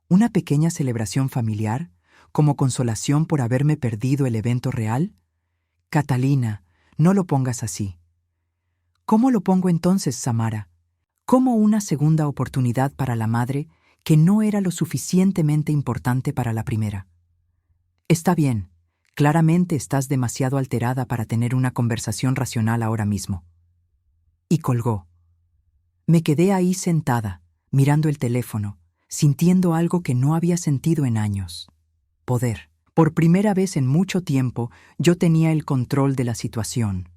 ¿Una pequeña celebración familiar, como consolación por haberme perdido el evento real? Catalina, no lo pongas así. ¿Cómo lo pongo entonces, Samara? ¿Cómo una segunda oportunidad para la madre que no era lo suficientemente importante para la primera? Está bien, claramente estás demasiado alterada para tener una conversación racional ahora mismo. Y colgó. Me quedé ahí sentada, mirando el teléfono, sintiendo algo que no había sentido en años. Poder. Por primera vez en mucho tiempo, yo tenía el control de la situación.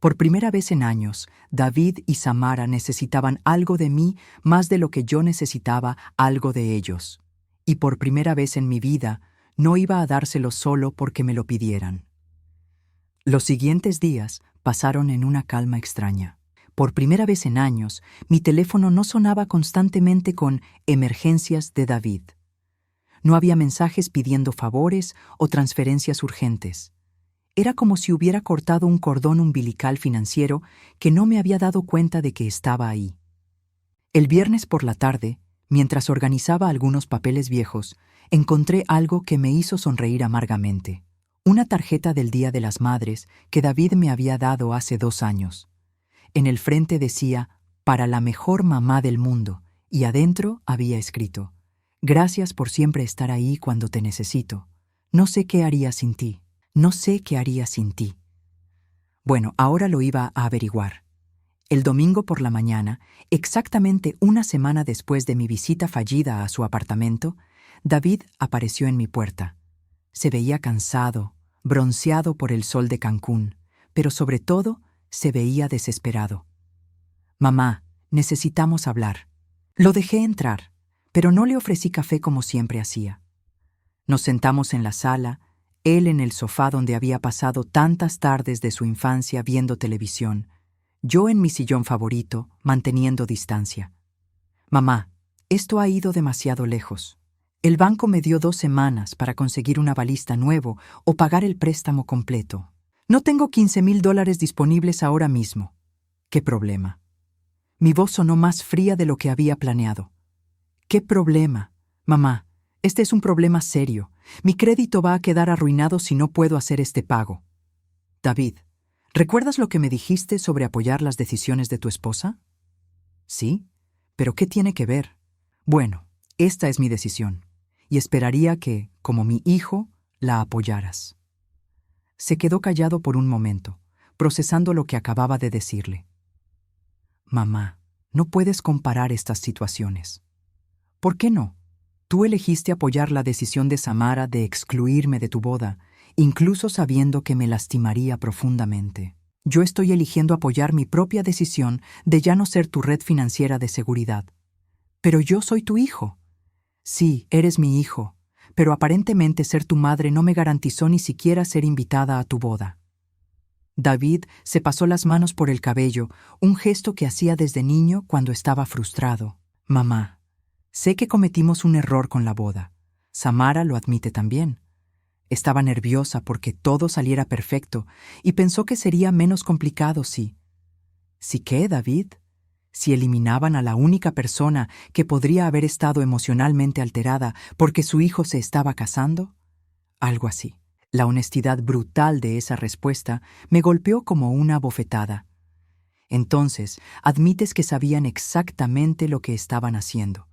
Por primera vez en años, David y Samara necesitaban algo de mí más de lo que yo necesitaba algo de ellos. Y por primera vez en mi vida, no iba a dárselo solo porque me lo pidieran. Los siguientes días pasaron en una calma extraña. Por primera vez en años, mi teléfono no sonaba constantemente con emergencias de David. No había mensajes pidiendo favores o transferencias urgentes. Era como si hubiera cortado un cordón umbilical financiero que no me había dado cuenta de que estaba ahí. El viernes por la tarde, mientras organizaba algunos papeles viejos, encontré algo que me hizo sonreír amargamente. Una tarjeta del Día de las Madres que David me había dado hace 2 años. En el frente decía, para la mejor mamá del mundo, y adentro había escrito, gracias por siempre estar ahí cuando te necesito. No sé qué haría sin ti. No sé qué haría sin ti. Bueno, ahora lo iba a averiguar. El domingo por la mañana, exactamente una semana después de mi visita fallida a su apartamento, David apareció en mi puerta. Se veía cansado, bronceado por el sol de Cancún, pero sobre todo, se veía desesperado. Mamá, necesitamos hablar. Lo dejé entrar, pero no le ofrecí café como siempre hacía. Nos sentamos en la sala, él en el sofá donde había pasado tantas tardes de su infancia viendo televisión, yo en mi sillón favorito, manteniendo distancia. Mamá, esto ha ido demasiado lejos. El banco me dio 2 semanas para conseguir un avalista nuevo o pagar el préstamo completo. No tengo $15,000 disponibles ahora mismo. ¿Qué problema? Mi voz sonó más fría de lo que había planeado. ¿Qué problema? Mamá, este es un problema serio. Mi crédito va a quedar arruinado si no puedo hacer este pago. David, ¿Recuerdas lo que me dijiste sobre apoyar las decisiones de tu esposa? Sí, pero ¿qué tiene que ver? Bueno, esta es mi decisión, y esperaría que, como mi hijo, la apoyaras. Se quedó callado por un momento, procesando lo que acababa de decirle. Mamá, no puedes comparar estas situaciones. ¿Por qué no? Tú elegiste apoyar la decisión de Samara de excluirme de tu boda, incluso sabiendo que me lastimaría profundamente. Yo estoy eligiendo apoyar mi propia decisión de ya no ser tu red financiera de seguridad. Pero yo soy tu hijo. Sí, eres mi hijo, pero aparentemente ser tu madre no me garantizó ni siquiera ser invitada a tu boda. David se pasó las manos por el cabello, un gesto que hacía desde niño cuando estaba frustrado. Mamá, sé que cometimos un error con la boda. Samara lo admite también. Estaba nerviosa porque todo saliera perfecto y pensó que sería menos complicado si... ¿Sí qué, David? Si eliminaban a la única persona que podría haber estado emocionalmente alterada porque su hijo se estaba casando. Algo así. La honestidad brutal de esa respuesta me golpeó como una bofetada. Entonces, admites que sabían exactamente lo que estaban haciendo.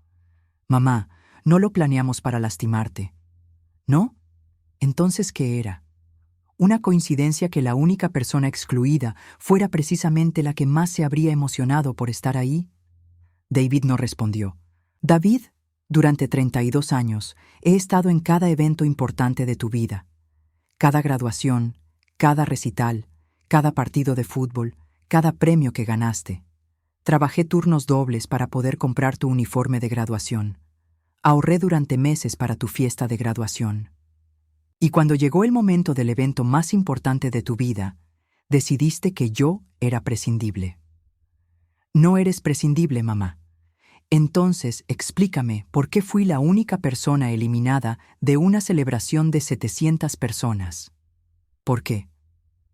Mamá, no lo planeamos para lastimarte. ¿No? Entonces, ¿qué era? Una coincidencia que la única persona excluida fuera precisamente la que más se habría emocionado por estar ahí. David no respondió. David, durante 32 años, he estado en cada evento importante de tu vida. Cada graduación, cada recital, cada partido de fútbol, cada premio que ganaste. Trabajé turnos dobles para poder comprar tu uniforme de graduación. Ahorré durante meses para tu fiesta de graduación. Y cuando llegó el momento del evento más importante de tu vida, decidiste que yo era prescindible. No eres prescindible, mamá. Entonces, explícame por qué fui la única persona eliminada de una celebración de 700 personas. ¿Por qué?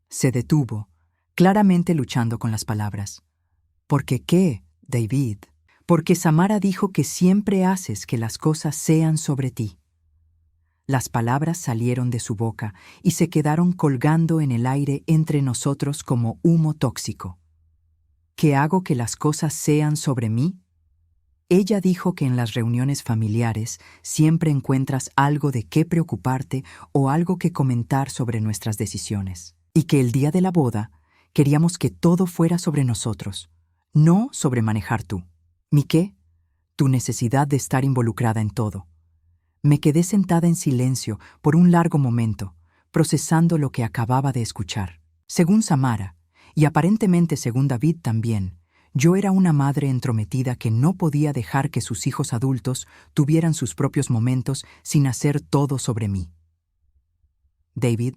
Se detuvo, claramente luchando con las palabras. ¿Por qué qué, David? Porque Samara dijo que siempre haces que las cosas sean sobre ti. Las palabras salieron de su boca y se quedaron colgando en el aire entre nosotros como humo tóxico. ¿Que hago que las cosas sean sobre mí? Ella dijo que en las reuniones familiares siempre encuentras algo de qué preocuparte o algo que comentar sobre nuestras decisiones. Y que el día de la boda queríamos que todo fuera sobre nosotros, no sobre manejar tú. ¿Mi qué? Tu necesidad de estar involucrada en todo. Me quedé sentada en silencio por un largo momento, procesando lo que acababa de escuchar. Según Samara, y aparentemente según David también, yo era una madre entrometida que no podía dejar que sus hijos adultos tuvieran sus propios momentos sin hacer todo sobre mí. David,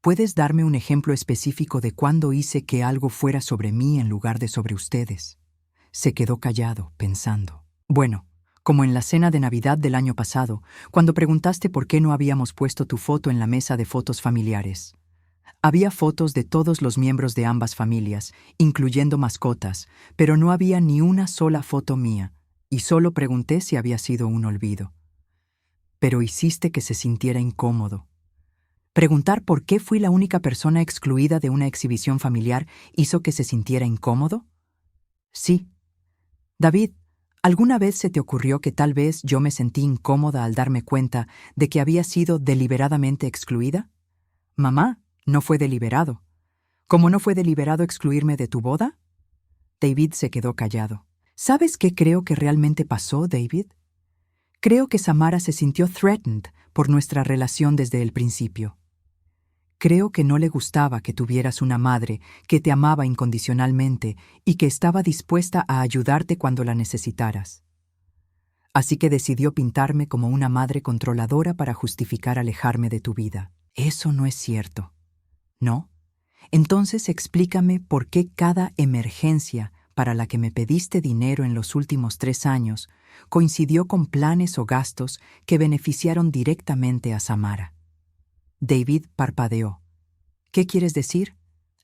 ¿puedes darme un ejemplo específico de cuándo hice que algo fuera sobre mí en lugar de sobre ustedes? Se quedó callado, pensando. Bueno, como en la cena de Navidad del año pasado, cuando preguntaste por qué no habíamos puesto tu foto en la mesa de fotos familiares. Había fotos de todos los miembros de ambas familias, incluyendo mascotas, pero no había ni una sola foto mía, y solo pregunté si había sido un olvido. Pero hiciste que se sintiera incómodo. ¿Preguntar por qué fui la única persona excluida de una exhibición familiar hizo que se sintiera incómodo? Sí. David, ¿alguna vez se te ocurrió que tal vez yo me sentí incómoda al darme cuenta de que había sido deliberadamente excluida? Mamá, no fue deliberado. ¿Cómo no fue deliberado excluirme de tu boda? David se quedó callado. ¿Sabes qué creo que realmente pasó, David? Creo que Samara se sintió threatened por nuestra relación desde el principio. Creo que no le gustaba que tuvieras una madre que te amaba incondicionalmente y que estaba dispuesta a ayudarte cuando la necesitaras. Así que decidió pintarme como una madre controladora para justificar alejarme de tu vida. Eso no es cierto. ¿No? Entonces explícame por qué cada emergencia para la que me pediste dinero en los últimos 3 años coincidió con planes o gastos que beneficiaron directamente a Samara. David parpadeó. ¿Qué quieres decir?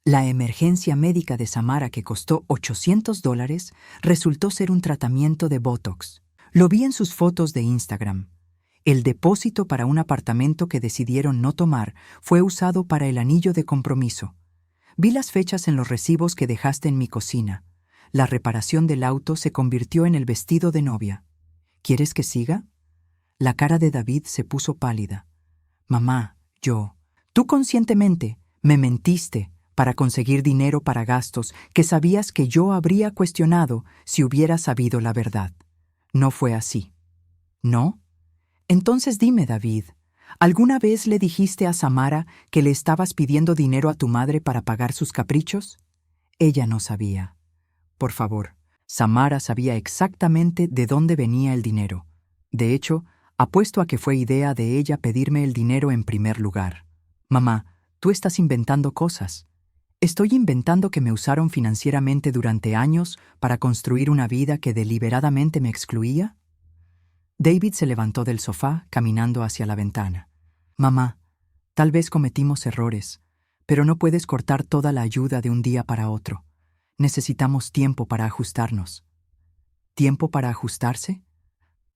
La emergencia médica de Samara, que costó $800, resultó ser un tratamiento de Botox. Lo vi en sus fotos de Instagram. El depósito para un apartamento que decidieron no tomar fue usado para el anillo de compromiso. Vi las fechas en los recibos que dejaste en mi cocina. La reparación del auto se convirtió en el vestido de novia. ¿Quieres que siga? La cara de David se puso pálida. Mamá, tú conscientemente me mentiste para conseguir dinero para gastos que sabías que yo habría cuestionado si hubiera sabido la verdad. No fue así. ¿No? Entonces dime, David, ¿alguna vez le dijiste a Samara que le estabas pidiendo dinero a tu madre para pagar sus caprichos? Ella no sabía. Por favor, Samara sabía exactamente de dónde venía el dinero. De hecho, apuesto a que fue idea de ella pedirme el dinero en primer lugar. Mamá, tú estás inventando cosas. ¿Estoy inventando que me usaron financieramente durante años para construir una vida que deliberadamente me excluía? David se levantó del sofá, caminando hacia la ventana. Mamá, tal vez cometimos errores, pero no puedes cortar toda la ayuda de un día para otro. Necesitamos tiempo para ajustarnos. ¿Tiempo para ajustarse?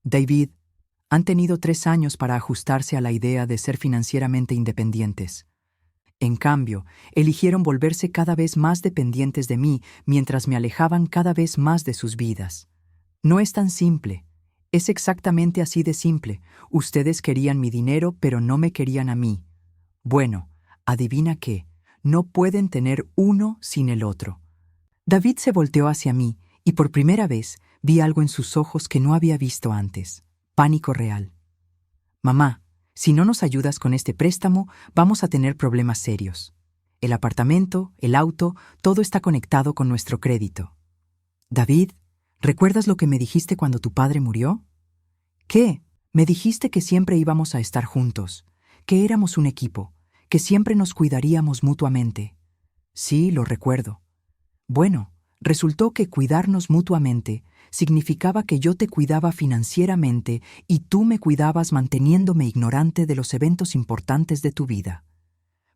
David, han tenido 3 años para ajustarse a la idea de ser financieramente independientes. En cambio, eligieron volverse cada vez más dependientes de mí mientras me alejaban cada vez más de sus vidas. No es tan simple. Es exactamente así de simple. Ustedes querían mi dinero, pero no me querían a mí. Bueno, adivina qué. No pueden tener uno sin el otro. David se volteó hacia mí y por primera vez vi algo en sus ojos que no había visto antes. Pánico real. Mamá, si no nos ayudas con este préstamo, vamos a tener problemas serios. El apartamento, el auto, todo está conectado con nuestro crédito. David, ¿recuerdas lo que me dijiste cuando tu padre murió? ¿Qué? Me dijiste que siempre íbamos a estar juntos, que éramos un equipo, que siempre nos cuidaríamos mutuamente. Sí, lo recuerdo. Bueno, resultó que cuidarnos mutuamente significaba que yo te cuidaba financieramente y tú me cuidabas manteniéndome ignorante de los eventos importantes de tu vida.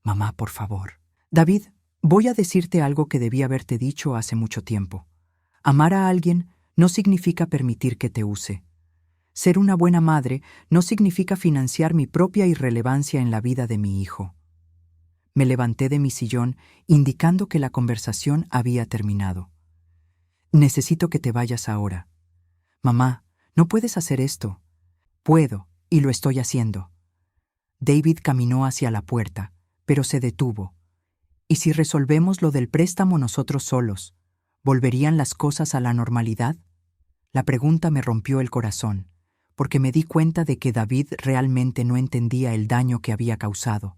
Mamá, por favor. David, voy a decirte algo que debí haberte dicho hace mucho tiempo. Amar a alguien no significa permitir que te use. Ser una buena madre no significa financiar mi propia irrelevancia en la vida de mi hijo. Me levanté de mi sillón, indicando que la conversación había terminado. Necesito que te vayas ahora. Mamá, no puedes hacer esto. Puedo, y lo estoy haciendo. David caminó hacia la puerta, pero se detuvo. ¿Y si resolvemos lo del préstamo nosotros solos? ¿Volverían las cosas a la normalidad? La pregunta me rompió el corazón, porque me di cuenta de que David realmente no entendía el daño que había causado.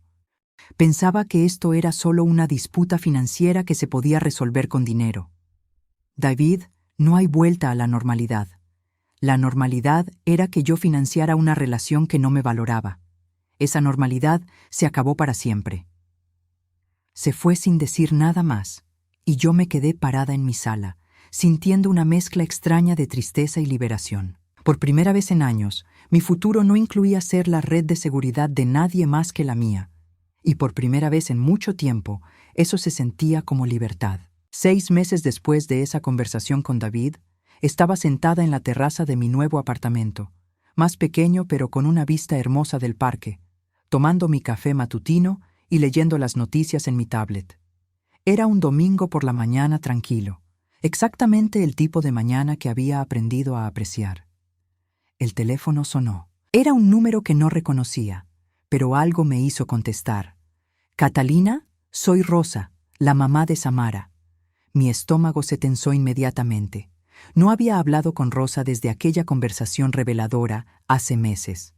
Pensaba que esto era solo una disputa financiera que se podía resolver con dinero. David, no hay vuelta a la normalidad. La normalidad era que yo financiara una relación que no me valoraba. Esa normalidad se acabó para siempre. Se fue sin decir nada más, y yo me quedé parada en mi sala, sintiendo una mezcla extraña de tristeza y liberación. Por primera vez en años, mi futuro no incluía ser la red de seguridad de nadie más que la mía. Y por primera vez en mucho tiempo, eso se sentía como libertad. 6 meses después de esa conversación con David, estaba sentada en la terraza de mi nuevo apartamento, más pequeño pero con una vista hermosa del parque, tomando mi café matutino y leyendo las noticias en mi tablet. Era un domingo por la mañana tranquilo, exactamente el tipo de mañana que había aprendido a apreciar. El teléfono sonó. Era un número que no reconocía, pero algo me hizo contestar. «Catalina, soy Rosa, la mamá de Samara». Mi estómago se tensó inmediatamente. No había hablado con Rosa desde aquella conversación reveladora hace meses.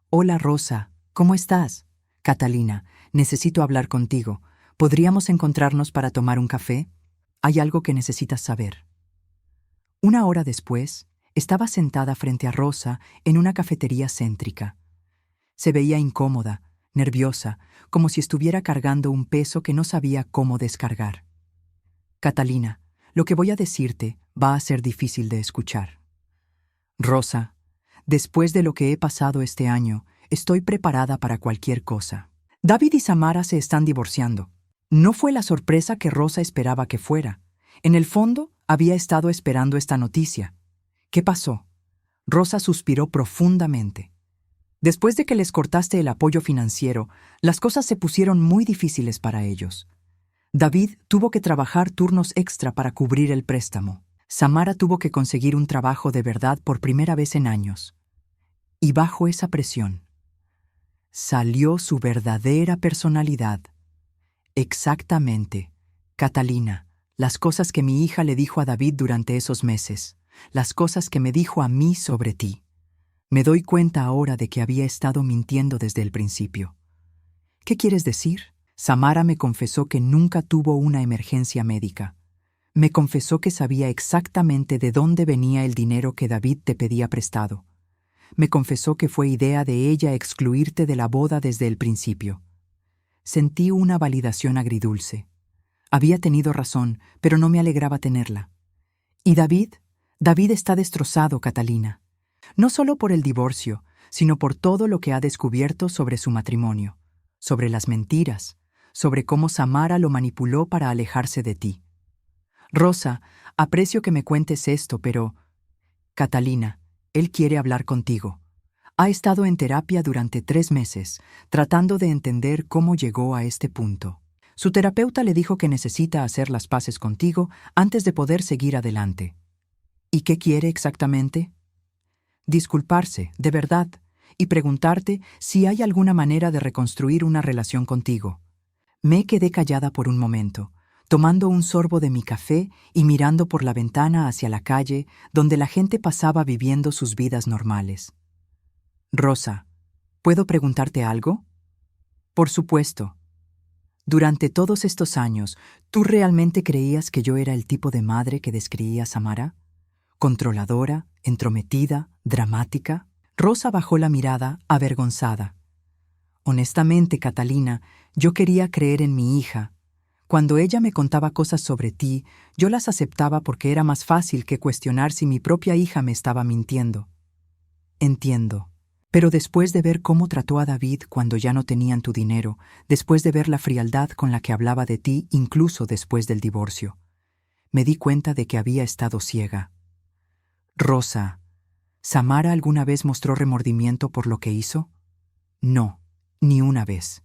«Hola, Rosa, ¿cómo estás?» «Catalina, necesito hablar contigo. ¿Podríamos encontrarnos para tomar un café? Hay algo que necesitas saber». 1 hora después, estaba sentada frente a Rosa en una cafetería céntrica. Se veía incómoda, nerviosa, como si estuviera cargando un peso que no sabía cómo descargar. «Catalina, lo que voy a decirte va a ser difícil de escuchar. Rosa, después de lo que he pasado este año, estoy preparada para cualquier cosa. David y Samara se están divorciando. No fue la sorpresa que Rosa esperaba que fuera. En el fondo, había estado esperando esta noticia. ¿Qué pasó?» Rosa suspiró profundamente. «Después de que les cortaste el apoyo financiero, las cosas se pusieron muy difíciles para ellos. David tuvo que trabajar turnos extra para cubrir el préstamo. Samara tuvo que conseguir un trabajo de verdad por primera vez en años. Y bajo esa presión, salió su verdadera personalidad. Exactamente, Catalina, las cosas que mi hija le dijo a David durante esos meses, las cosas que me dijo a mí sobre ti. Me doy cuenta ahora de que había estado mintiendo desde el principio. ¿Qué quieres decir? Samara me confesó que nunca tuvo una emergencia médica. Me confesó que sabía exactamente de dónde venía el dinero que David te pedía prestado. Me confesó que fue idea de ella excluirte de la boda desde el principio. Sentí una validación agridulce. Había tenido razón, pero no me alegraba tenerla. ¿Y David? David está destrozado, Catalina. No solo por el divorcio, sino por todo lo que ha descubierto sobre su matrimonio, sobre las mentiras, sobre cómo Samara lo manipuló para alejarse de ti. Rosa, aprecio que me cuentes esto, pero... Catalina, él quiere hablar contigo. Ha estado en terapia durante 3 meses, tratando de entender cómo llegó a este punto. Su terapeuta le dijo que necesita hacer las paces contigo antes de poder seguir adelante. ¿Y qué quiere exactamente? Disculparse, de verdad, y preguntarte si hay alguna manera de reconstruir una relación contigo. Me quedé callada por un momento, tomando un sorbo de mi café y mirando por la ventana hacia la calle donde la gente pasaba viviendo sus vidas normales. Rosa, ¿puedo preguntarte algo? Por supuesto. Durante todos estos años, ¿tú realmente creías que yo era el tipo de madre que describía Samara? ¿Controladora, entrometida, dramática? Rosa bajó la mirada, avergonzada. Honestamente, Catalina, yo quería creer en mi hija. Cuando ella me contaba cosas sobre ti, yo las aceptaba porque era más fácil que cuestionar si mi propia hija me estaba mintiendo. Entiendo. Pero después de ver cómo trató a David cuando ya no tenían tu dinero, después de ver la frialdad con la que hablaba de ti incluso después del divorcio, me di cuenta de que había estado ciega. Rosa, ¿Samara alguna vez mostró remordimiento por lo que hizo? No, ni una vez.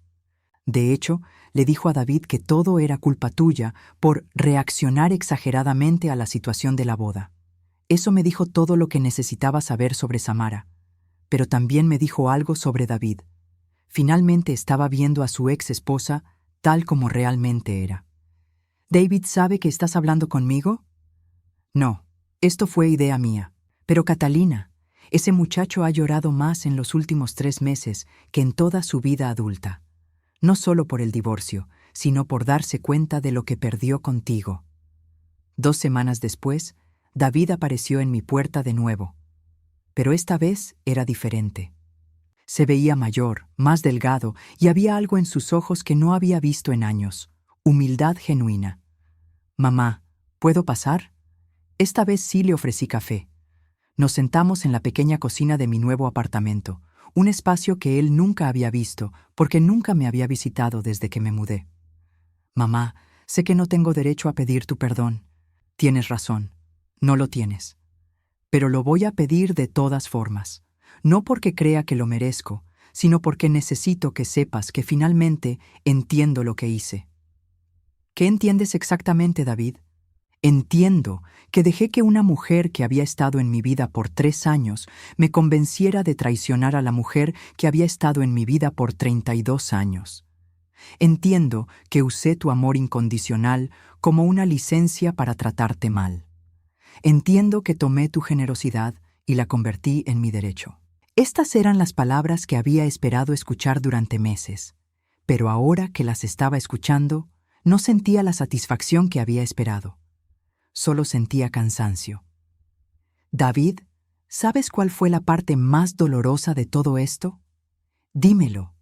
De hecho, le dijo a David que todo era culpa tuya por reaccionar exageradamente a la situación de la boda. Eso me dijo todo lo que necesitaba saber sobre Samara. Pero también me dijo algo sobre David. Finalmente estaba viendo a su ex esposa tal como realmente era. ¿David sabe que estás hablando conmigo? No, esto fue idea mía. Pero Catalina, ese muchacho ha llorado más en los últimos 3 meses que en toda su vida adulta. No solo por el divorcio, sino por darse cuenta de lo que perdió contigo. 2 semanas después, David apareció en mi puerta de nuevo. Pero esta vez era diferente. Se veía mayor, más delgado, y había algo en sus ojos que no había visto en años. Humildad genuina. Mamá, ¿puedo pasar? Esta vez sí le ofrecí café. Nos sentamos en la pequeña cocina de mi nuevo apartamento, un espacio que él nunca había visto porque nunca me había visitado desde que me mudé. Mamá, sé que no tengo derecho a pedir tu perdón. Tienes razón, no lo tienes. Pero lo voy a pedir de todas formas, no porque crea que lo merezco, sino porque necesito que sepas que finalmente entiendo lo que hice. ¿Qué entiendes exactamente, David? Entiendo que dejé que una mujer que había estado en mi vida por 3 años me convenciera de traicionar a la mujer que había estado en mi vida por 32 años. Entiendo que usé tu amor incondicional como una licencia para tratarte mal. Entiendo que tomé tu generosidad y la convertí en mi derecho. Estas eran las palabras que había esperado escuchar durante meses, pero ahora que las estaba escuchando, no sentía la satisfacción que había esperado. Solo sentía cansancio. David, ¿sabes cuál fue la parte más dolorosa de todo esto? Dímelo.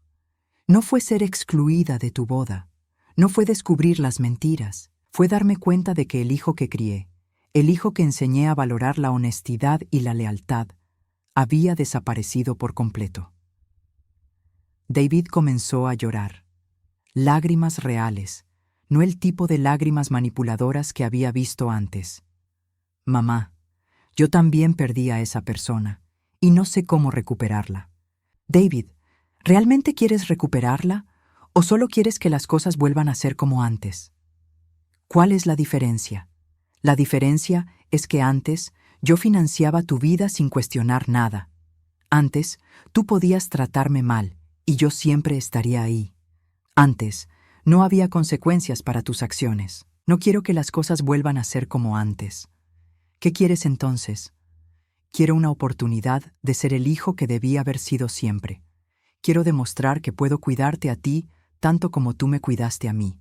No fue ser excluida de tu boda, no fue descubrir las mentiras, fue darme cuenta de que el hijo que crié, el hijo que enseñé a valorar la honestidad y la lealtad, había desaparecido por completo. David comenzó a llorar. Lágrimas reales, no el tipo de lágrimas manipuladoras que había visto antes. Mamá, yo también perdí a esa persona, y no sé cómo recuperarla. David, ¿realmente quieres recuperarla? ¿O solo quieres que las cosas vuelvan a ser como antes? ¿Cuál es la diferencia? La diferencia es que antes yo financiaba tu vida sin cuestionar nada. Antes tú podías tratarme mal y yo siempre estaría ahí. Antes no había consecuencias para tus acciones. No quiero que las cosas vuelvan a ser como antes. ¿Qué quieres entonces? Quiero una oportunidad de ser el hijo que debía haber sido siempre. Quiero demostrar que puedo cuidarte a ti tanto como tú me cuidaste a mí.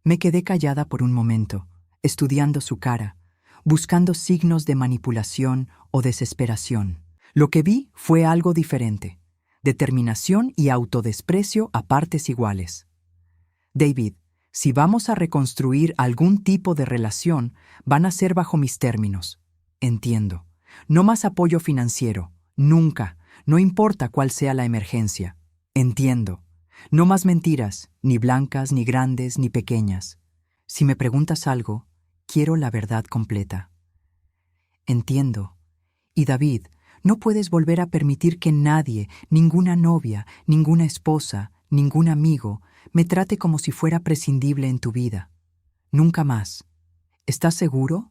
Me quedé callada por un momento, estudiando su cara, buscando signos de manipulación o desesperación. Lo que vi fue algo diferente: determinación y autodesprecio a partes iguales. David, si vamos a reconstruir algún tipo de relación, van a ser bajo mis términos. Entiendo. No más apoyo financiero. Nunca. No importa cuál sea la emergencia. Entiendo. No más mentiras, ni blancas, ni grandes, ni pequeñas. Si me preguntas algo, quiero la verdad completa. Entiendo. Y David, no puedes volver a permitir que nadie, ninguna novia, ninguna esposa, ningún amigo, me trate como si fuera prescindible en tu vida. Nunca más. ¿Estás seguro?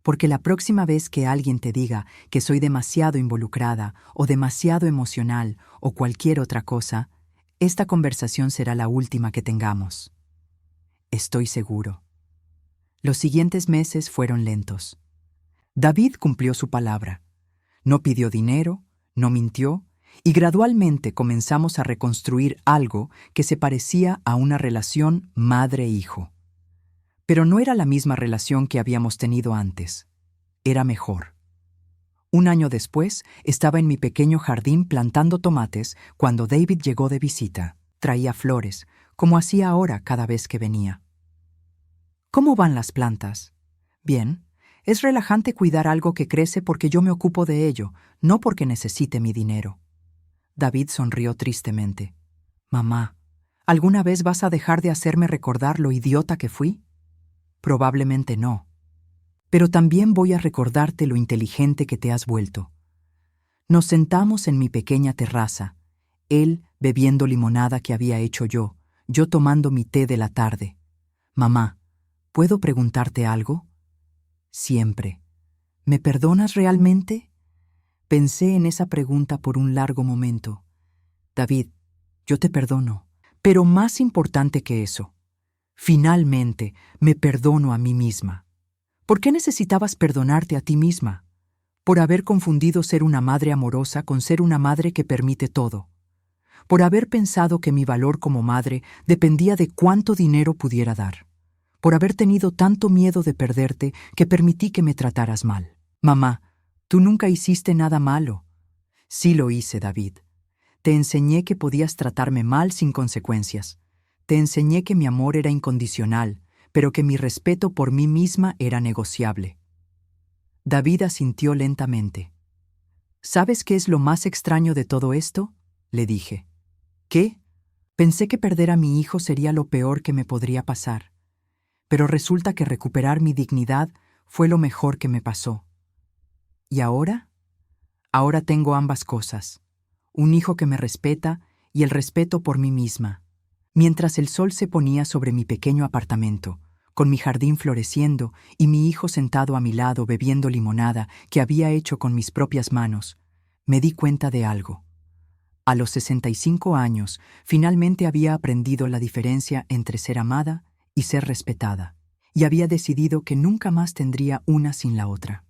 Porque la próxima vez que alguien te diga que soy demasiado involucrada o demasiado emocional o cualquier otra cosa, esta conversación será la última que tengamos. Estoy seguro. Los siguientes meses fueron lentos. David cumplió su palabra. No pidió dinero, no mintió, y gradualmente comenzamos a reconstruir algo que se parecía a una relación madre-hijo. Pero no era la misma relación que habíamos tenido antes. Era mejor. Un año después, estaba en mi pequeño jardín plantando tomates cuando David llegó de visita. Traía flores, como hacía ahora cada vez que venía. ¿Cómo van las plantas? Bien. Es relajante cuidar algo que crece porque yo me ocupo de ello, no porque necesite mi dinero. David sonrió tristemente. Mamá, ¿alguna vez vas a dejar de hacerme recordar lo idiota que fui? Probablemente no. Pero también voy a recordarte lo inteligente que te has vuelto. Nos sentamos en mi pequeña terraza, él bebiendo limonada que había hecho yo tomando mi té de la tarde. Mamá, ¿puedo preguntarte algo? Siempre. ¿Me perdonas realmente? Pensé en esa pregunta por un largo momento. David, yo te perdono, pero más importante que eso, finalmente me perdono a mí misma. ¿Por qué necesitabas perdonarte a ti misma? Por haber confundido ser una madre amorosa con ser una madre que permite todo. Por haber pensado que mi valor como madre dependía de cuánto dinero pudiera dar. Por haber tenido tanto miedo de perderte que permití que me trataras mal. Mamá, tú nunca hiciste nada malo. Sí lo hice, David. Te enseñé que podías tratarme mal sin consecuencias. Te enseñé que mi amor era incondicional, pero que mi respeto por mí misma era negociable. David asintió lentamente. ¿Sabes qué es lo más extraño de todo esto? Le dije. ¿Qué? Pensé que perder a mi hijo sería lo peor que me podría pasar. Pero resulta que recuperar mi dignidad fue lo mejor que me pasó. ¿Y ahora? Ahora tengo ambas cosas. Un hijo que me respeta y el respeto por mí misma. Mientras el sol se ponía sobre mi pequeño apartamento, con mi jardín floreciendo y mi hijo sentado a mi lado bebiendo limonada que había hecho con mis propias manos, me di cuenta de algo. A los 65 años, finalmente había aprendido la diferencia entre ser amada y ser respetada, y había decidido que nunca más tendría una sin la otra.